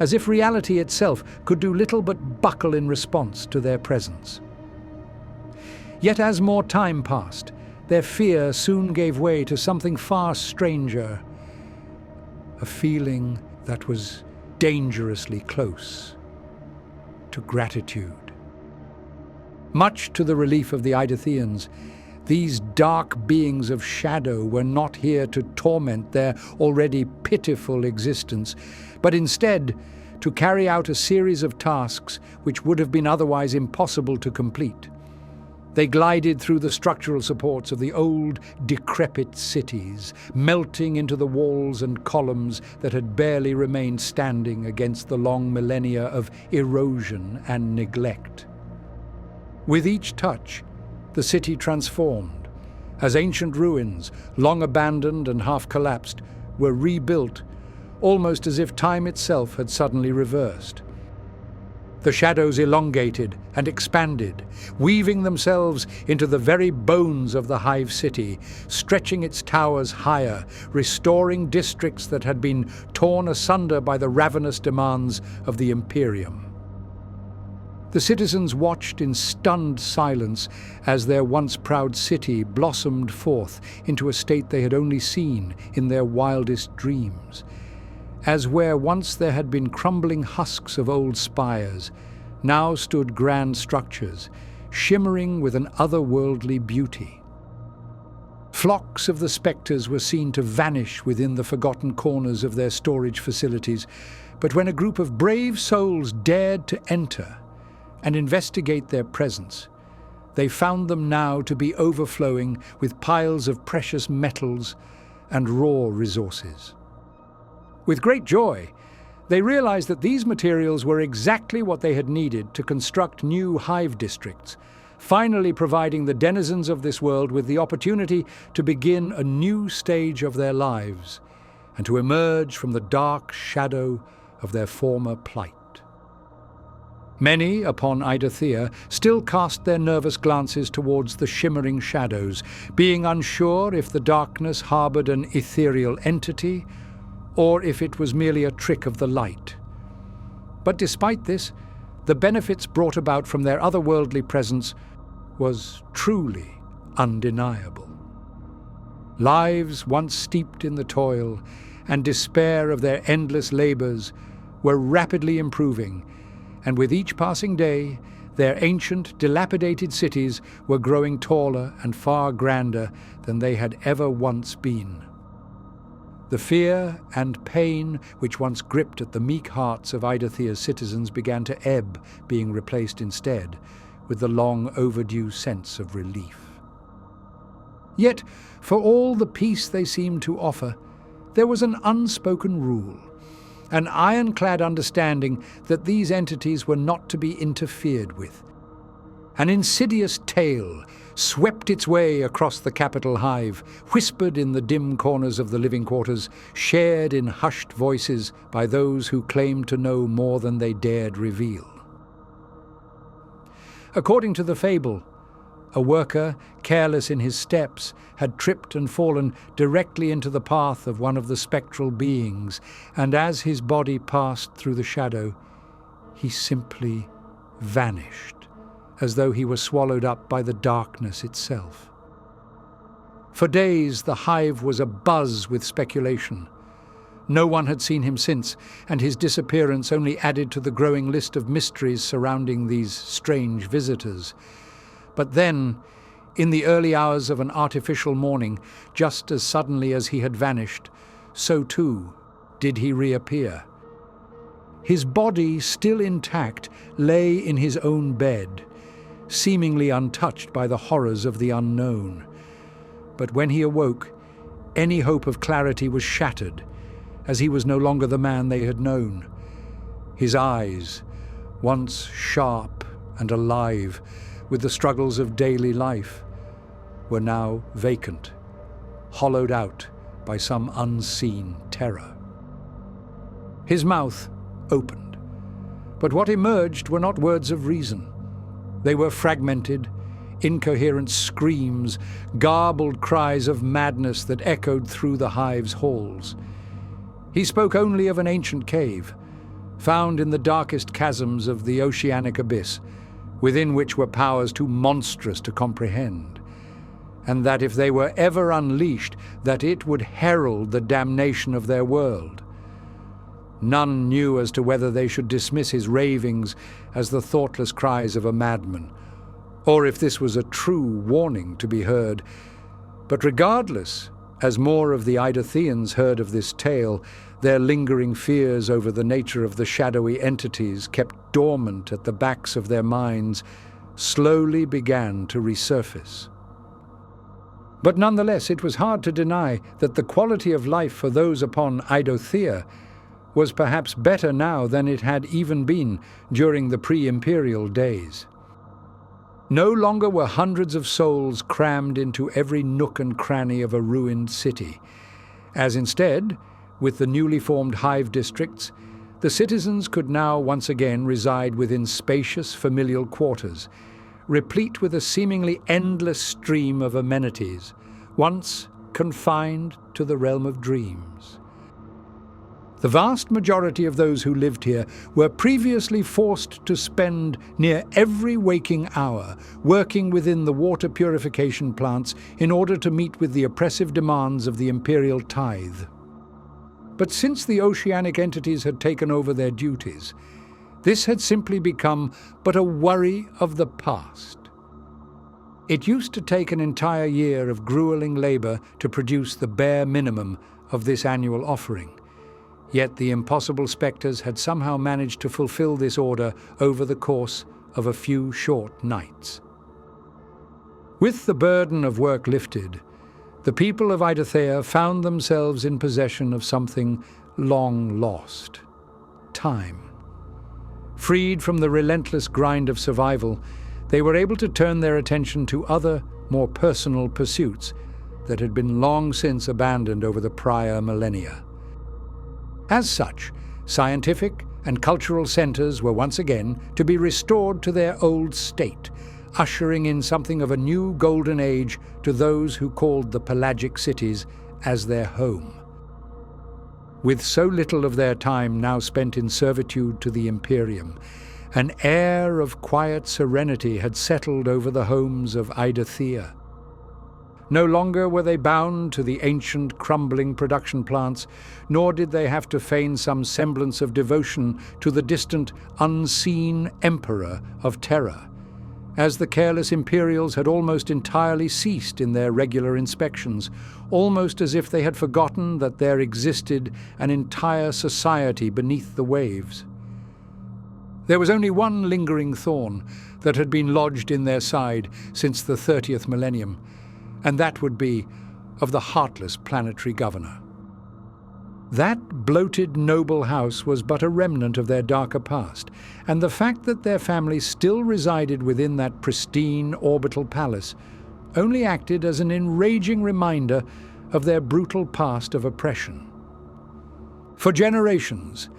as if reality itself could do little but buckle in response to their presence. Yet as more time passed, their fear soon gave way to something far stranger, a feeling that was dangerously close to gratitude. Much to the relief of the Eidotheans, these dark beings of shadow were not here to torment their already pitiful existence, but instead to carry out a series of tasks which would have been otherwise impossible to complete. They glided through the structural supports of the old, decrepit cities, melting into the walls and columns that had barely remained standing against the long millennia of erosion and neglect. With each touch, the city transformed, as ancient ruins, long abandoned and half collapsed, were rebuilt, almost as if time itself had suddenly reversed. The shadows elongated and expanded, weaving themselves into the very bones of the hive city, stretching its towers higher, restoring districts that had been torn asunder by the ravenous demands of the Imperium. The citizens watched in stunned silence as their once proud city blossomed forth into a state they had only seen in their wildest dreams. As where once there had been crumbling husks of old spires, now stood grand structures, shimmering with an otherworldly beauty. Flocks of the spectres were seen to vanish within the forgotten corners of their storage facilities, but when a group of brave souls dared to enter and investigate their presence, they found them now to be overflowing with piles of precious metals and raw resources. With great joy, they realized that these materials were exactly what they had needed to construct new hive districts, finally providing the denizens of this world with the opportunity to begin a new stage of their lives and to emerge from the dark shadow of their former plight. Many, upon Eidothea, still cast their nervous glances towards the shimmering shadows, being unsure if the darkness harbored an ethereal entity or if it was merely a trick of the light. But despite this, the benefits brought about from their otherworldly presence was truly undeniable. Lives once steeped in the toil and despair of their endless labors were rapidly improving, and with each passing day, their ancient, dilapidated cities were growing taller and far grander than they had ever once been. The fear and pain which once gripped at the meek hearts of Eidothea's citizens began to ebb, being replaced instead with the long overdue sense of relief. Yet, for all the peace they seemed to offer, there was an unspoken rule, an ironclad understanding that these entities were not to be interfered with. An insidious tale swept its way across the capital hive, whispered in the dim corners of the living quarters, shared in hushed voices by those who claimed to know more than they dared reveal. According to the fable, a worker, careless in his steps, had tripped and fallen directly into the path of one of the spectral beings, and as his body passed through the shadow, he simply vanished, as though he were swallowed up by the darkness itself. For days the hive was abuzz with speculation. No one had seen him since, and his disappearance only added to the growing list of mysteries surrounding these strange visitors. But then, in the early hours of an artificial morning, just as suddenly as he had vanished, so too did he reappear. His body, still intact, lay in his own bed, seemingly untouched by the horrors of the unknown. But when he awoke, any hope of clarity was shattered, as he was no longer the man they had known. His eyes, once sharp and alive with the struggles of daily life, were now vacant, hollowed out by some unseen terror. His mouth opened, but what emerged were not words of reason. They were fragmented, incoherent screams, garbled cries of madness that echoed through the hive's halls. He spoke only of an ancient cave, found in the darkest chasms of the oceanic abyss, within which were powers too monstrous to comprehend, and that if they were ever unleashed, that it would herald the damnation of their world. None knew as to whether they should dismiss his ravings as the thoughtless cries of a madman, or if this was a true warning to be heard. But regardless, as more of the Eidotheans heard of this tale, their lingering fears over the nature of the shadowy entities kept dormant at the backs of their minds slowly began to resurface. But nonetheless, it was hard to deny that the quality of life for those upon Eidothea was perhaps better now than it had even been during the pre-imperial days. No longer were hundreds of souls crammed into every nook and cranny of a ruined city, as instead, with the newly formed hive districts, the citizens could now once again reside within spacious familial quarters, replete with a seemingly endless stream of amenities, once confined to the realm of dreams. The vast majority of those who lived here were previously forced to spend near every waking hour working within the water purification plants in order to meet with the oppressive demands of the imperial tithe. But since the oceanic entities had taken over their duties, this had simply become but a worry of the past. It used to take an entire year of grueling labor to produce the bare minimum of this annual offering. Yet the impossible spectres had somehow managed to fulfill this order over the course of a few short nights. With the burden of work lifted, the people of Eidothea found themselves in possession of something long lost: time. Freed from the relentless grind of survival, they were able to turn their attention to other, more personal pursuits that had been long since abandoned over the prior millennia. As such, scientific and cultural centers were once again to be restored to their old state, ushering in something of a new golden age to those who called the pelagic cities as their home. With so little of their time now spent in servitude to the Imperium, an air of quiet serenity had settled over the homes of Eidothea. No longer were they bound to the ancient, crumbling production plants, nor did they have to feign some semblance of devotion to the distant, unseen emperor of terror, as the careless Imperials had almost entirely ceased in their regular inspections, almost as if they had forgotten that there existed an entire society beneath the waves. There was only one lingering thorn that had been lodged in their side since the 30th millennium, and that would be of the heartless planetary governor. That bloated noble house was but a remnant of their darker past, and the fact that their family still resided within that pristine orbital palace only acted as an enraging reminder of their brutal past of oppression. For generations,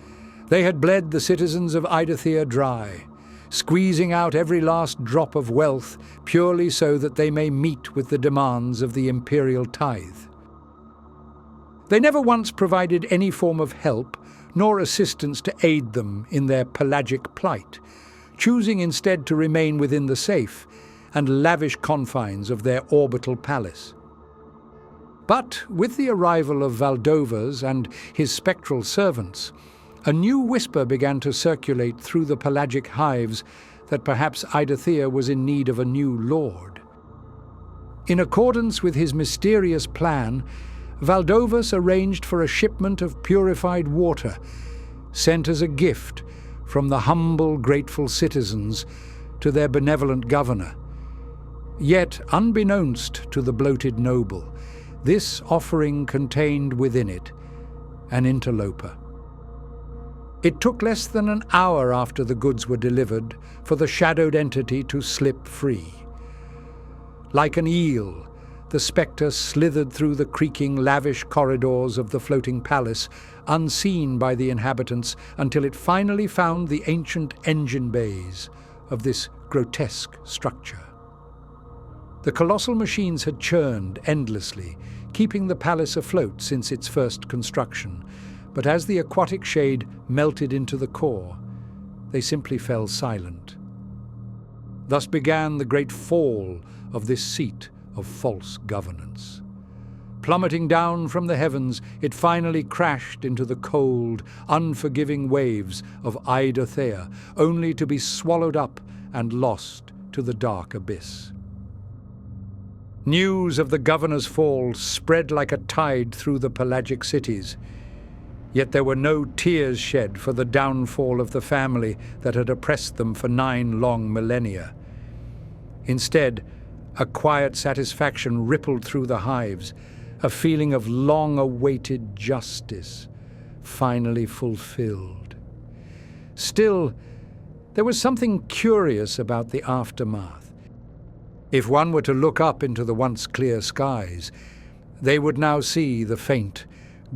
they had bled the citizens of Eidothea dry, squeezing out every last drop of wealth purely so that they may meet with the demands of the imperial tithe. They never once provided any form of help nor assistance to aid them in their pelagic plight, choosing instead to remain within the safe and lavish confines of their orbital palace. But with the arrival of Valdovas and his spectral servants, a new whisper began to circulate through the pelagic hives that perhaps Eidothea was in need of a new lord. In accordance with his mysterious plan, Valdovas arranged for a shipment of purified water, sent as a gift from the humble, grateful citizens to their benevolent governor. Yet, unbeknownst to the bloated noble, this offering contained within it an interloper. It took less than an hour after the goods were delivered for the shadowed entity to slip free. Like an eel, the spectre slithered through the creaking, lavish corridors of the floating palace, unseen by the inhabitants, until it finally found the ancient engine bays of this grotesque structure. The colossal machines had churned endlessly, keeping the palace afloat since its first construction, but as the aquatic shade melted into the core, they simply fell silent. Thus began the great fall of this seat of false governance. Plummeting down from the heavens, it finally crashed into the cold, unforgiving waves of Eidothea, only to be swallowed up and lost to the dark abyss. News of the governor's fall spread like a tide through the pelagic cities, yet there were no tears shed for the downfall of the family that had oppressed them for 9 long millennia. Instead, a quiet satisfaction rippled through the hives, a feeling of long-awaited justice, finally fulfilled. Still, there was something curious about the aftermath. If one were to look up into the once clear skies, they would now see the faint,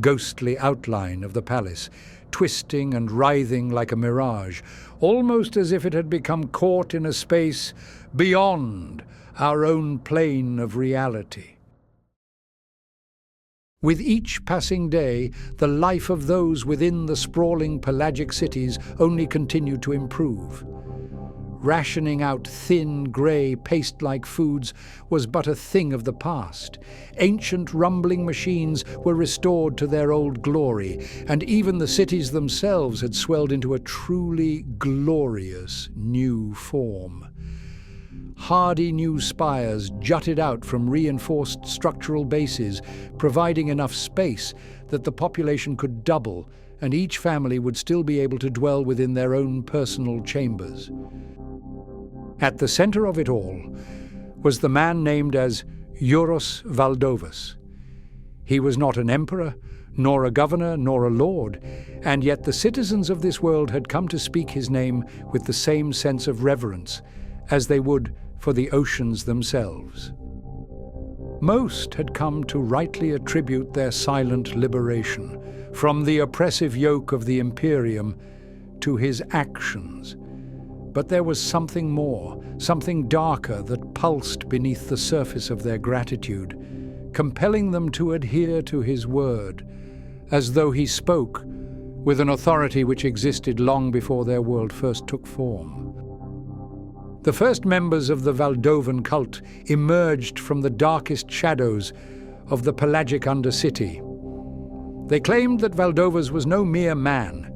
ghostly outline of the palace, twisting and writhing like a mirage, almost as if it had become caught in a space beyond our own plane of reality. With each passing day, the life of those within the sprawling pelagic cities only continued to improve. Rationing out thin, grey, paste-like foods was but a thing of the past. Ancient rumbling machines were restored to their old glory, and even the cities themselves had swelled into a truly glorious new form. Hardy new spires jutted out from reinforced structural bases, providing enough space that the population could double, and each family would still be able to dwell within their own personal chambers. At the center of it all was the man named as Euros Valdovus. He was not an emperor, nor a governor, nor a lord, and yet the citizens of this world had come to speak his name with the same sense of reverence as they would for the oceans themselves. Most had come to rightly attribute their silent liberation from the oppressive yoke of the Imperium to his actions. But there was something more, something darker that pulsed beneath the surface of their gratitude, compelling them to adhere to his word, as though he spoke with an authority which existed long before their world first took form. The first members of the Valdovan cult emerged from the darkest shadows of the pelagic Undercity. They claimed that Valdovas was no mere man,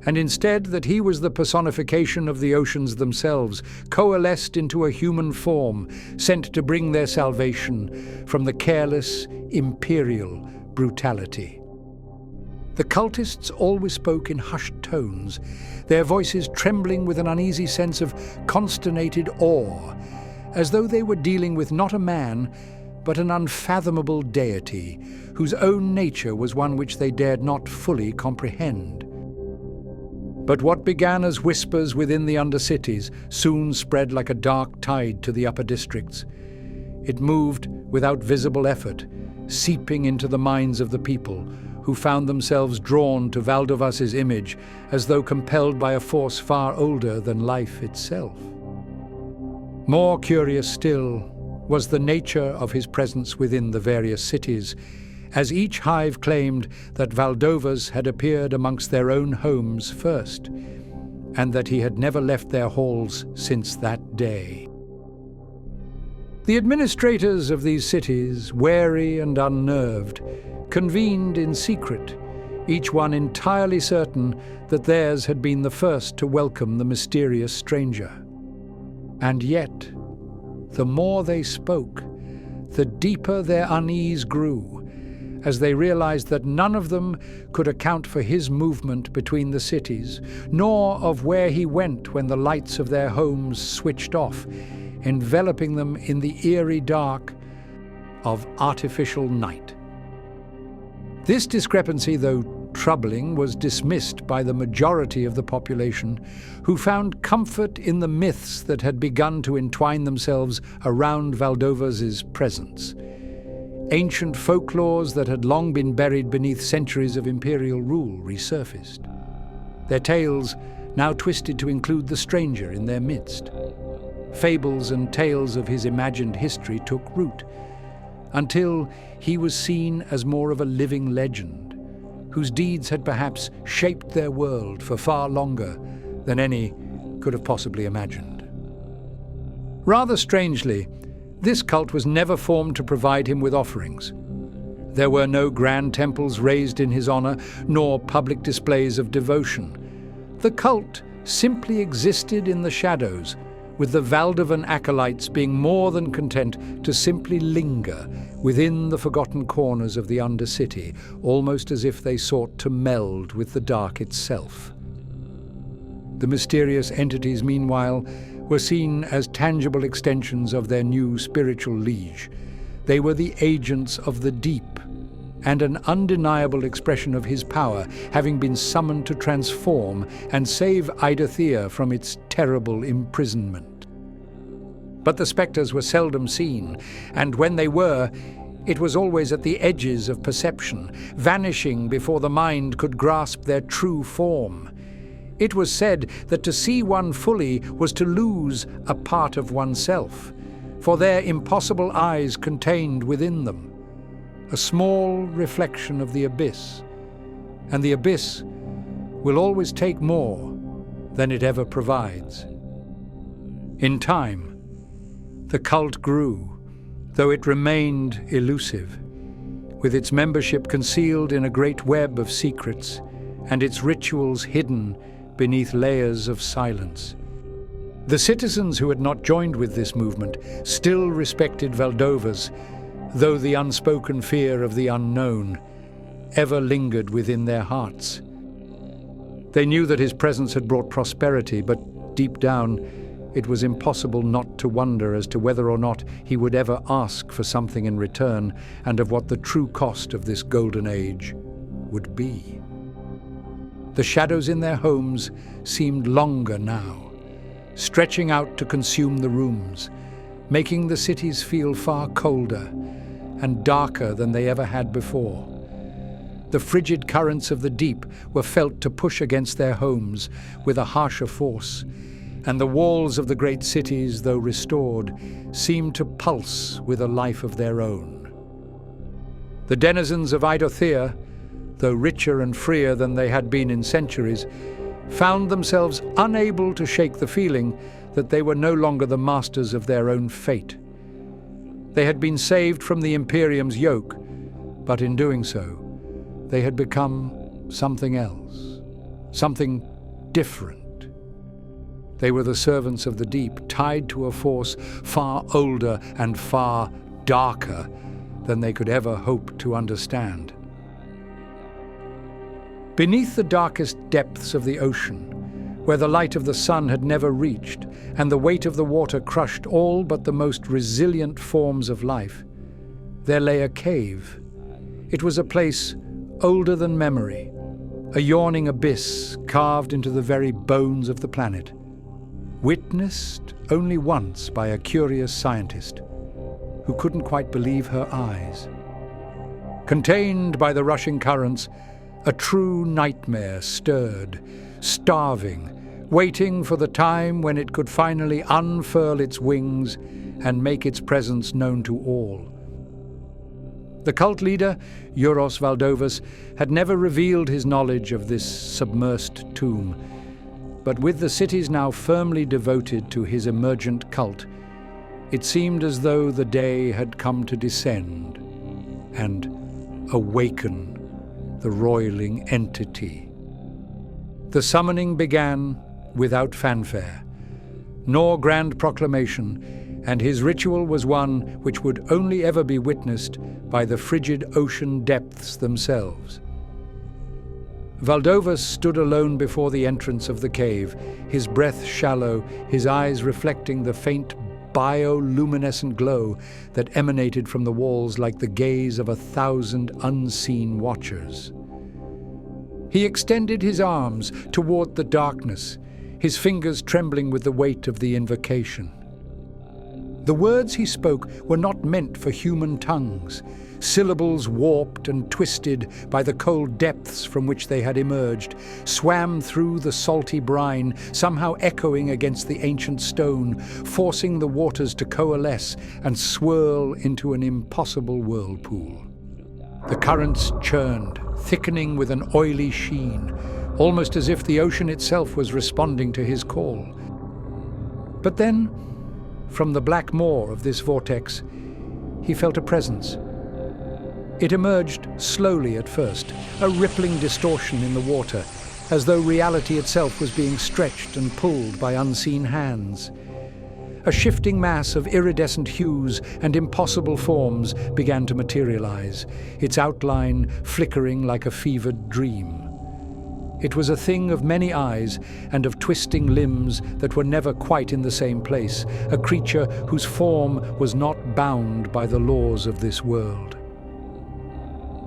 and instead that he was the personification of the oceans themselves, coalesced into a human form, sent to bring their salvation from the careless, imperial brutality. The cultists always spoke in hushed tones, their voices trembling with an uneasy sense of consternated awe, as though they were dealing with not a man, but an unfathomable deity, whose own nature was one which they dared not fully comprehend. But what began as whispers within the Undercities soon spread like a dark tide to the upper districts. It moved without visible effort, seeping into the minds of the people, who found themselves drawn to Valdovas's image as though compelled by a force far older than life itself. More curious still was the nature of his presence within the various cities, as each hive claimed that Valdovas had appeared amongst their own homes first, and that he had never left their halls since that day. The administrators of these cities, wary and unnerved, convened in secret, each one entirely certain that theirs had been the first to welcome the mysterious stranger. And yet, the more they spoke, the deeper their unease grew, as they realized that none of them could account for his movement between the cities, nor of where he went when the lights of their homes switched off, enveloping them in the eerie dark of artificial night. This discrepancy, though troubling, was dismissed by the majority of the population, who found comfort in the myths that had begun to entwine themselves around Valdovas's presence. Ancient folklores that had long been buried beneath centuries of Imperial rule resurfaced. Their tales now twisted to include the stranger in their midst. Fables and tales of his imagined history took root, until he was seen as more of a living legend, whose deeds had perhaps shaped their world for far longer than any could have possibly imagined. Rather strangely, this cult was never formed to provide him with offerings. There were no grand temples raised in his honor, nor public displays of devotion. The cult simply existed in the shadows, with the Valdovan acolytes being more than content to simply linger within the forgotten corners of the Undercity, almost as if they sought to meld with the dark itself. The mysterious entities, meanwhile, were seen as tangible extensions of their new spiritual liege. They were the agents of the deep, and an undeniable expression of his power, having been summoned to transform and save Eidothea from its terrible imprisonment. But the spectres were seldom seen, and when they were, it was always at the edges of perception, vanishing before the mind could grasp their true form. It was said that to see one fully was to lose a part of oneself, for their impossible eyes contained within them a small reflection of the abyss, and the abyss will always take more than it ever provides. In time, the cult grew, though it remained elusive, with its membership concealed in a great web of secrets and its rituals hidden beneath layers of silence. The citizens who had not joined with this movement still respected Valdovas, though the unspoken fear of the unknown ever lingered within their hearts. They knew that his presence had brought prosperity, but deep down, it was impossible not to wonder as to whether or not he would ever ask for something in return, and of what the true cost of this golden age would be. The shadows in their homes seemed longer now, stretching out to consume the rooms, making the cities feel far colder and darker than they ever had before. The frigid currents of the deep were felt to push against their homes with a harsher force, and the walls of the great cities, though restored, seemed to pulse with a life of their own. The denizens of Eidothea, though richer and freer than they had been in centuries, found themselves unable to shake the feeling that they were no longer the masters of their own fate. They had been saved from the Imperium's yoke, but in doing so, they had become something else, something different. They were the servants of the deep, tied to a force far older and far darker than they could ever hope to understand. Beneath the darkest depths of the ocean, where the light of the sun had never reached, and the weight of the water crushed all but the most resilient forms of life, there lay a cave. It was a place older than memory, a yawning abyss carved into the very bones of the planet, witnessed only once by a curious scientist who couldn't quite believe her eyes. Contained by the rushing currents, a true nightmare stirred, starving, waiting for the time when it could finally unfurl its wings and make its presence known to all. The cult leader, Euros Valdovas, had never revealed his knowledge of this submersed tomb, but with the cities now firmly devoted to his emergent cult, it seemed as though the day had come to descend and awaken the roiling entity. The summoning began without fanfare, nor grand proclamation, and his ritual was one which would only ever be witnessed by the frigid ocean depths themselves. Valdovas stood alone before the entrance of the cave, his breath shallow, his eyes reflecting the faint bioluminescent glow that emanated from the walls like the gaze of 1,000 unseen watchers. He extended his arms toward the darkness, his fingers trembling with the weight of the invocation. The words he spoke were not meant for human tongues, syllables warped and twisted by the cold depths from which they had emerged, swam through the salty brine, somehow echoing against the ancient stone, forcing the waters to coalesce and swirl into an impossible whirlpool. The currents churned, thickening with an oily sheen, almost as if the ocean itself was responding to his call. But then, from the black maw of this vortex, he felt a presence. It emerged slowly at first, a rippling distortion in the water, as though reality itself was being stretched and pulled by unseen hands. A shifting mass of iridescent hues and impossible forms began to materialize, its outline flickering like a fevered dream. It was a thing of many eyes and of twisting limbs that were never quite in the same place, a creature whose form was not bound by the laws of this world.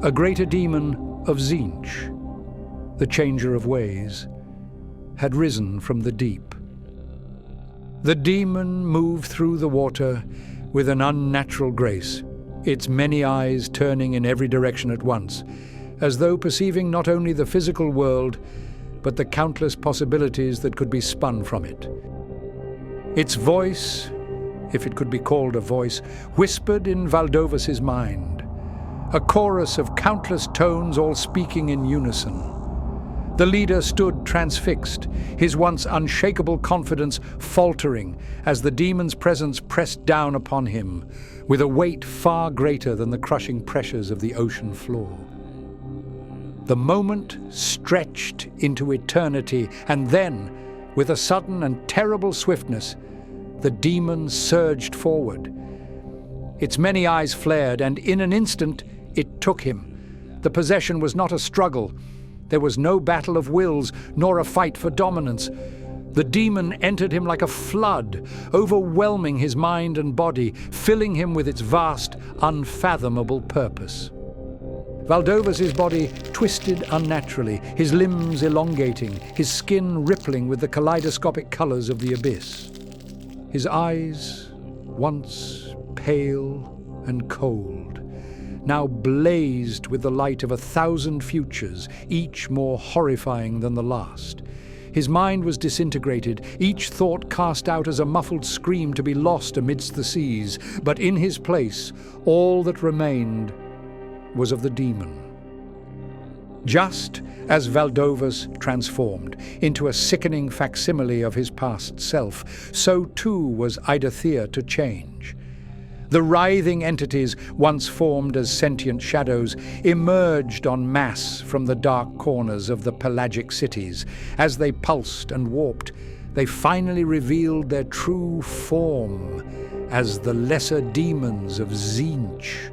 A greater demon of Tzeentch, the changer of ways, had risen from the deep. The demon moved through the water with an unnatural grace, its many eyes turning in every direction at once, as though perceiving not only the physical world, but the countless possibilities that could be spun from it. Its voice, if it could be called a voice, whispered in Valdovas's mind, a chorus of countless tones all speaking in unison. The leader stood transfixed, his once unshakable confidence faltering as the demon's presence pressed down upon him, with a weight far greater than the crushing pressures of the ocean floor. The moment stretched into eternity, and then, with a sudden and terrible swiftness, the demon surged forward. Its many eyes flared, and in an instant it took him. The possession was not a struggle. There was no battle of wills, nor a fight for dominance. The demon entered him like a flood, overwhelming his mind and body, filling him with its vast, unfathomable purpose. Valdovas's body twisted unnaturally, his limbs elongating, his skin rippling with the kaleidoscopic colors of the abyss. His eyes, once pale and cold, now blazed with the light of 1,000 futures, each more horrifying than the last. His mind was disintegrated, each thought cast out as a muffled scream to be lost amidst the seas, but in his place, all that remained was of the demon. Just as Valdovas transformed into a sickening facsimile of his past self, so too was Eidothea to change. The writhing entities, once formed as sentient shadows, emerged en masse from the dark corners of the pelagic cities. As they pulsed and warped, they finally revealed their true form as the lesser demons of Tzeentch.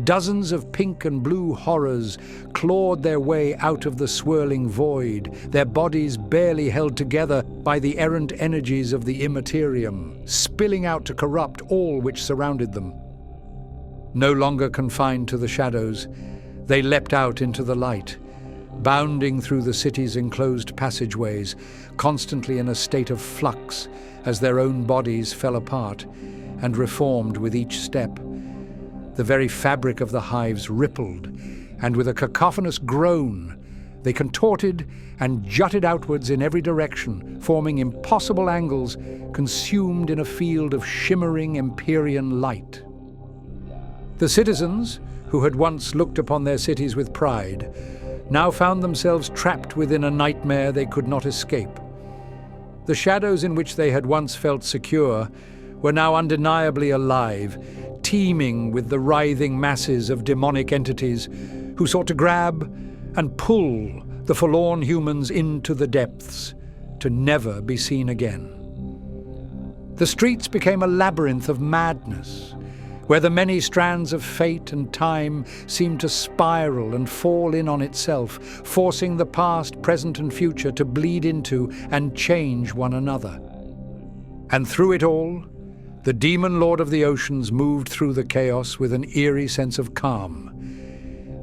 Dozens of pink and blue horrors clawed their way out of the swirling void, their bodies barely held together by the errant energies of the immaterium, spilling out to corrupt all which surrounded them. No longer confined to the shadows, they leapt out into the light, bounding through the city's enclosed passageways, constantly in a state of flux as their own bodies fell apart and reformed with each step. The very fabric of the hives rippled, and with a cacophonous groan, they contorted and jutted outwards in every direction, forming impossible angles, consumed in a field of shimmering Empyrean light. The citizens, who had once looked upon their cities with pride, now found themselves trapped within a nightmare they could not escape. The shadows in which they had once felt secure were now undeniably alive, teeming with the writhing masses of demonic entities who sought to grab and pull the forlorn humans into the depths, to never be seen again. The streets became a labyrinth of madness, where the many strands of fate and time seemed to spiral and fall in on itself, forcing the past, present and future to bleed into and change one another. And through it all, the demon lord of the oceans moved through the chaos with an eerie sense of calm.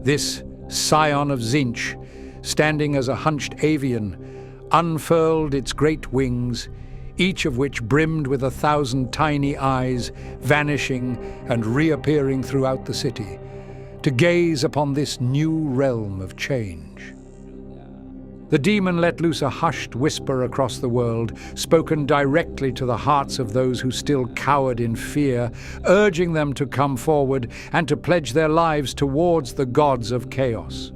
This scion of Tzeentch, standing as a hunched avian, unfurled its great wings, each of which brimmed with 1,000 tiny eyes, vanishing and reappearing throughout the city, to gaze upon this new realm of change. The demon let loose a hushed whisper across the world, spoken directly to the hearts of those who still cowered in fear, urging them to come forward and to pledge their lives towards the gods of chaos.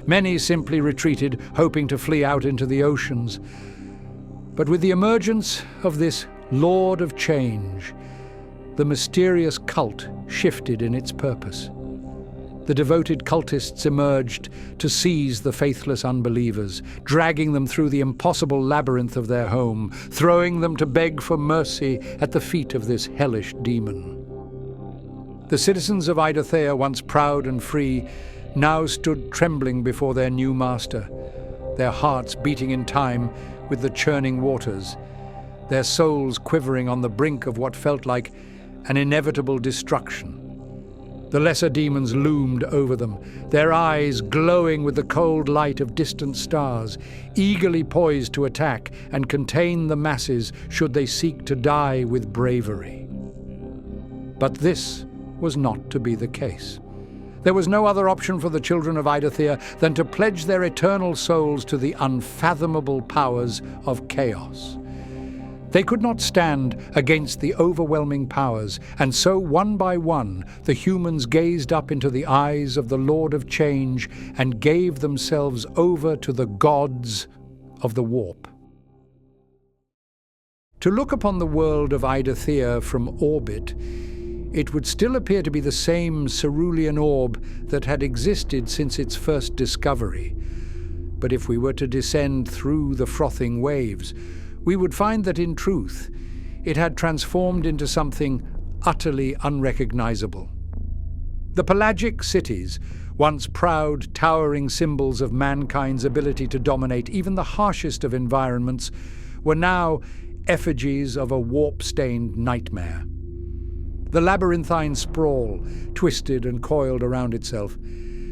Many simply retreated, hoping to flee out into the oceans. But with the emergence of this Lord of Change, the mysterious cult shifted in its purpose. The devoted cultists emerged to seize the faithless unbelievers, dragging them through the impossible labyrinth of their home, throwing them to beg for mercy at the feet of this hellish demon. The citizens of Eidothea, once proud and free, now stood trembling before their new master, their hearts beating in time with the churning waters, their souls quivering on the brink of what felt like an inevitable destruction. The lesser demons loomed over them, their eyes glowing with the cold light of distant stars, eagerly poised to attack and contain the masses should they seek to die with bravery. But this was not to be the case. There was no other option for the children of Eidothea than to pledge their eternal souls to the unfathomable powers of chaos. They could not stand against the overwhelming powers, and so one by one the humans gazed up into the eyes of the Lord of Change and gave themselves over to the gods of the warp. To look upon the world of Eidothea from orbit, it would still appear to be the same cerulean orb that had existed since its first discovery. But if we were to descend through the frothing waves, we would find that in truth, it had transformed into something utterly unrecognizable. The pelagic cities, once proud, towering symbols of mankind's ability to dominate even the harshest of environments, were now effigies of a warp-stained nightmare. The labyrinthine sprawl, twisted and coiled around itself,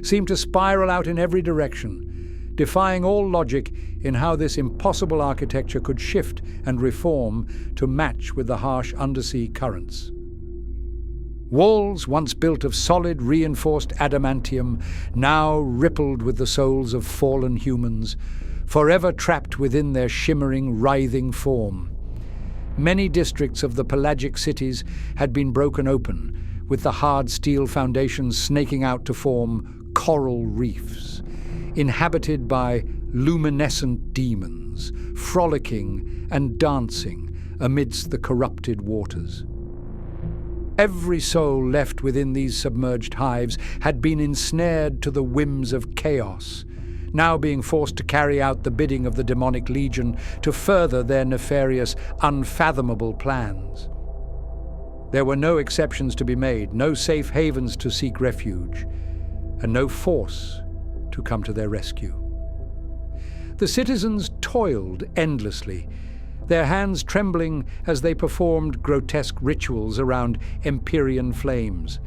seemed to spiral out in every direction, defying all logic in how this impossible architecture could shift and reform to match with the harsh undersea currents. Walls once built of solid, reinforced adamantium, now rippled with the souls of fallen humans, forever trapped within their shimmering, writhing form. Many districts of the pelagic cities had been broken open, with the hard steel foundations snaking out to form coral reefs, inhabited by luminescent demons, frolicking and dancing amidst the corrupted waters. Every soul left within these submerged hives had been ensnared to the whims of chaos, now being forced to carry out the bidding of the demonic legion to further their nefarious, unfathomable plans. There were no exceptions to be made, no safe havens to seek refuge, and no force to come to their rescue. The citizens toiled endlessly, their hands trembling as they performed grotesque rituals around Empyrean flames,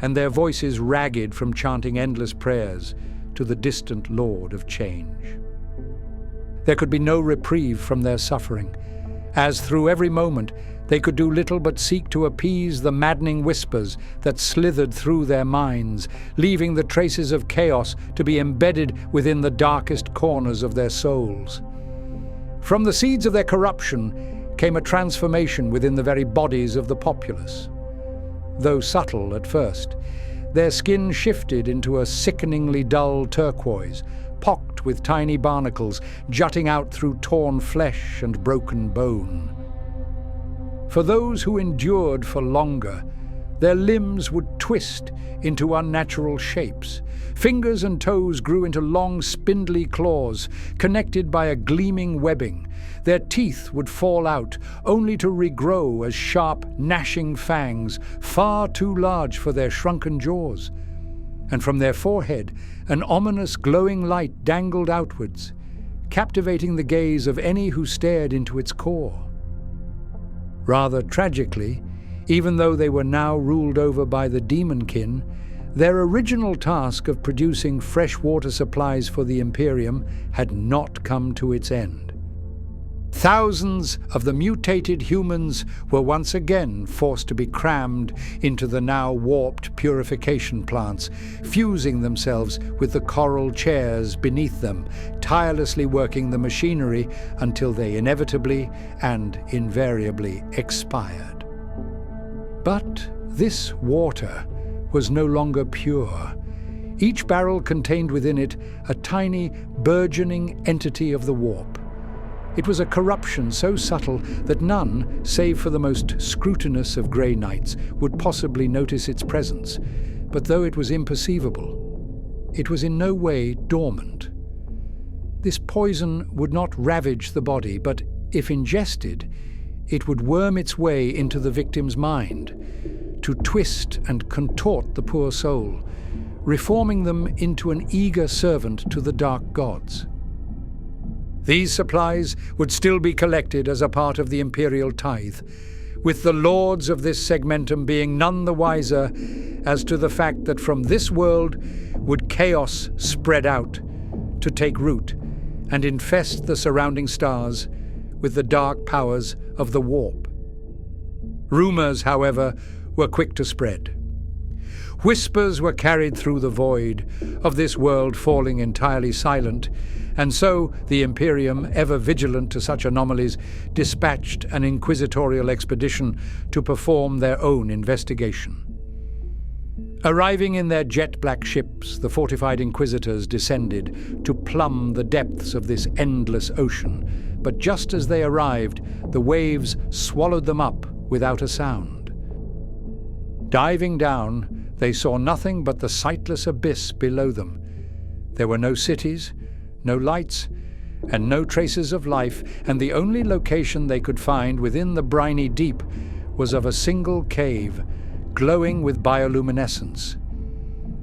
and their voices ragged from chanting endless prayers to the distant Lord of Change. There could be no reprieve from their suffering, as through every moment they could do little but seek to appease the maddening whispers that slithered through their minds, leaving the traces of chaos to be embedded within the darkest corners of their souls. From the seeds of their corruption came a transformation within the very bodies of the populace. Though subtle at first, their skin shifted into a sickeningly dull turquoise, pocked with tiny barnacles jutting out through torn flesh and broken bone. For those who endured for longer, their limbs would twist into unnatural shapes. Fingers and toes grew into long, spindly claws, connected by a gleaming webbing. Their teeth would fall out, only to regrow as sharp, gnashing fangs, far too large for their shrunken jaws. And from their forehead, an ominous glowing light dangled outwards, captivating the gaze of any who stared into its core. Rather tragically, even though they were now ruled over by the demonkin, their original task of producing fresh water supplies for the Imperium had not come to its end. Thousands of the mutated humans were once again forced to be crammed into the now warped purification plants, fusing themselves with the coral chairs beneath them, tirelessly working the machinery until they inevitably and invariably expired. But this water was no longer pure. Each barrel contained within it a tiny, burgeoning entity of the warp. It was a corruption so subtle that none, save for the most scrutinous of Grey Knights, would possibly notice its presence. But though it was imperceivable, it was in no way dormant. This poison would not ravage the body, but if ingested, it would worm its way into the victim's mind, to twist and contort the poor soul, reforming them into an eager servant to the dark gods. These supplies would still be collected as a part of the Imperial tithe, with the lords of this segmentum being none the wiser as to the fact that from this world would chaos spread out to take root and infest the surrounding stars with the dark powers of the warp. Rumors, however, were quick to spread. Whispers were carried through the void of this world falling entirely silent, and so the Imperium, ever vigilant to such anomalies, dispatched an inquisitorial expedition to perform their own investigation. Arriving in their jet-black ships, the fortified inquisitors descended to plumb the depths of this endless ocean, but just as they arrived, the waves swallowed them up without a sound. Diving down, they saw nothing but the sightless abyss below them. There were no cities, no lights, and no traces of life, and the only location they could find within the briny deep was of a single cave, glowing with bioluminescence.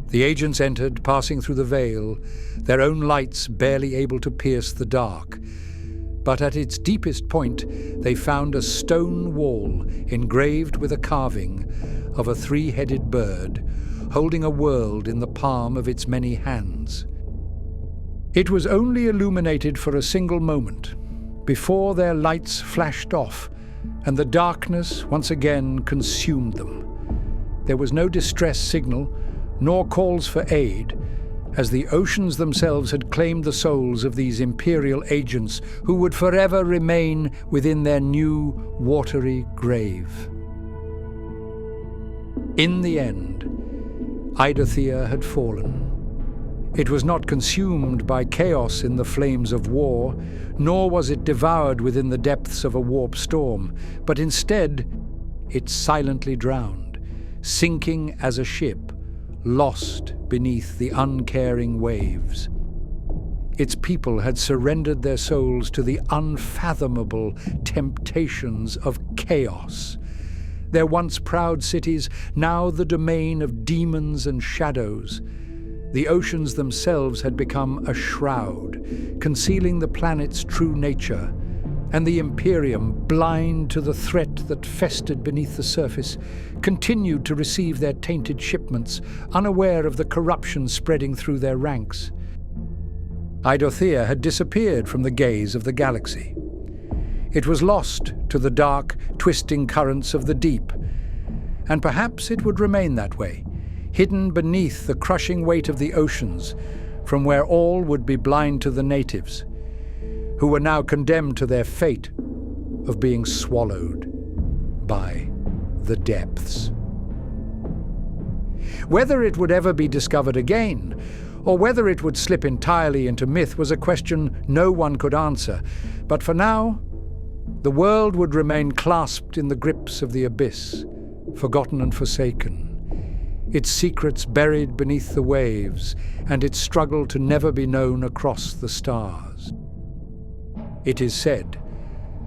The agents entered, passing through the veil, their own lights barely able to pierce the dark. But at its deepest point, they found a stone wall engraved with a carving of a three-headed bird, holding a world in the palm of its many hands. It was only illuminated for a single moment, before their lights flashed off, and the darkness once again consumed them. There was no distress signal, nor calls for aid, as the oceans themselves had claimed the souls of these Imperial agents who would forever remain within their new watery grave. In the end, Eidothea had fallen. It was not consumed by chaos in the flames of war, nor was it devoured within the depths of a warp storm, but instead it silently drowned, sinking as a ship, lost beneath the uncaring waves. Its people had surrendered their souls to the unfathomable temptations of chaos. Their once proud cities, now the domain of demons and shadows. The oceans themselves had become a shroud, concealing the planet's true nature, and the Imperium, blind to the threat that festered beneath the surface, continued to receive their tainted shipments, unaware of the corruption spreading through their ranks. Eidothea had disappeared from the gaze of the galaxy. It was lost to the dark, twisting currents of the deep, and perhaps it would remain that way, hidden beneath the crushing weight of the oceans, from where all would be blind to the natives, who were now condemned to their fate of being swallowed by the depths. Whether it would ever be discovered again, or whether it would slip entirely into myth, was a question no one could answer. But for now, the world would remain clasped in the grips of the abyss, forgotten and forsaken, its secrets buried beneath the waves, and its struggle to never be known across the stars. It is said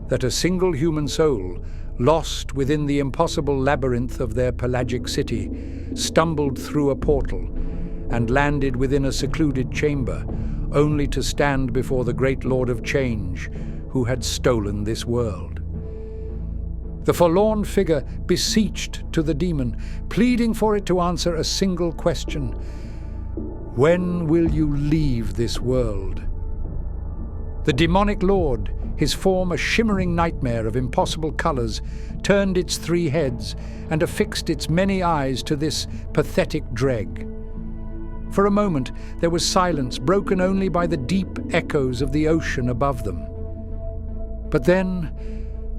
that a single human soul, lost within the impossible labyrinth of their pelagic city, stumbled through a portal and landed within a secluded chamber, only to stand before the great Lord of Change, who had stolen this world. The forlorn figure beseeched to the demon, pleading for it to answer a single question: when will you leave this world? The demonic lord, his form a shimmering nightmare of impossible colors, turned its three heads and affixed its many eyes to this pathetic dreg. For a moment there was silence, broken only by the deep echoes of the ocean above them. But then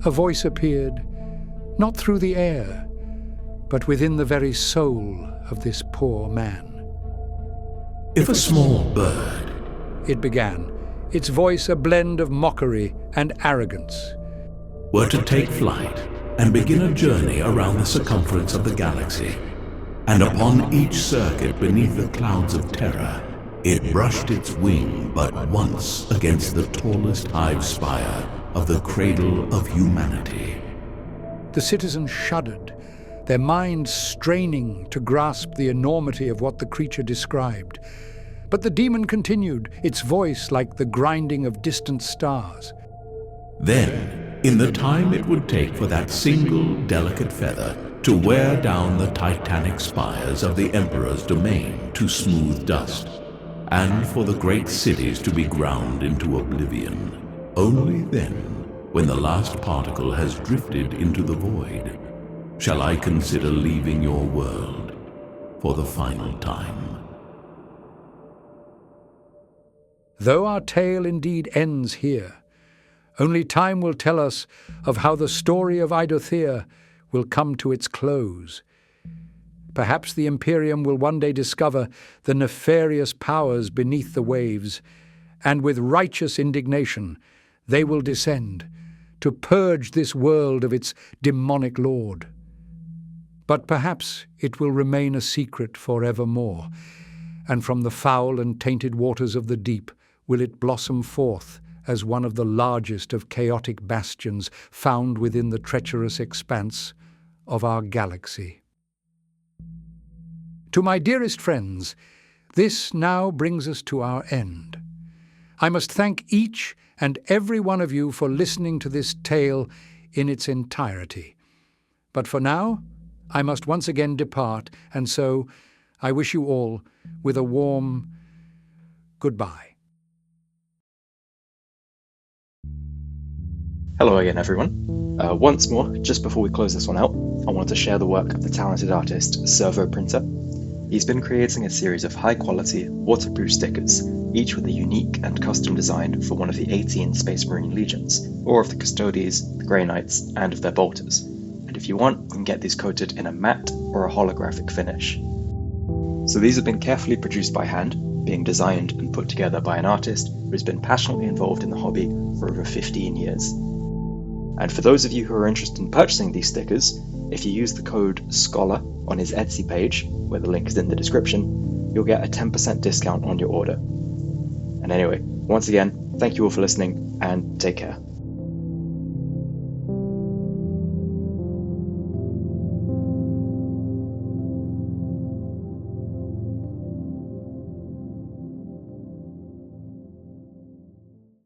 a voice appeared, not through the air, but within the very soul of this poor man. If a small bird, it began, its voice a blend of mockery and arrogance, were to take flight and begin a journey around the circumference of the galaxy, and upon each circuit beneath the clouds of terror, it brushed its wing but once against the tallest hive spire of the cradle of humanity. The citizens shuddered, their minds straining to grasp the enormity of what the creature described. But the demon continued, its voice like the grinding of distant stars. Then, in the time it would take for that single delicate feather to wear down the titanic spires of the Emperor's domain to smooth dust, and for the great cities to be ground into oblivion, only then, when the last particle has drifted into the void, shall I consider leaving your world for the final time. Though our tale indeed ends here, only time will tell us of how the story of Eidothea will come to its close. Perhaps the Imperium will one day discover the nefarious powers beneath the waves, and with righteous indignation they will descend to purge this world of its demonic lord. But perhaps it will remain a secret forevermore, and from the foul and tainted waters of the deep will it blossom forth as one of the largest of chaotic bastions found within the treacherous expanse of our galaxy. To my dearest friends, this now brings us to our end. I must thank each and every one of you for listening to this tale in its entirety. But for now, I must once again depart, and so I wish you all with a warm goodbye. Hello again, everyone. Once more, just before we close this one out, I wanted to share the work of the talented artist Servo Printer. He's been creating a series of high-quality, waterproof stickers, each with a unique and custom design for one of the 18 Space Marine Legions, or of the Custodies, the Grey Knights, and of their Bolters. And if you want, you can get these coated in a matte or a holographic finish. So these have been carefully produced by hand, being designed and put together by an artist who has been passionately involved in the hobby for over 15 years. And for those of you who are interested in purchasing these stickers, if you use the code SCHOLAR on his Etsy page, where the link is in the description, you'll get a 10% discount on your order. And anyway, once again, thank you all for listening, and take care.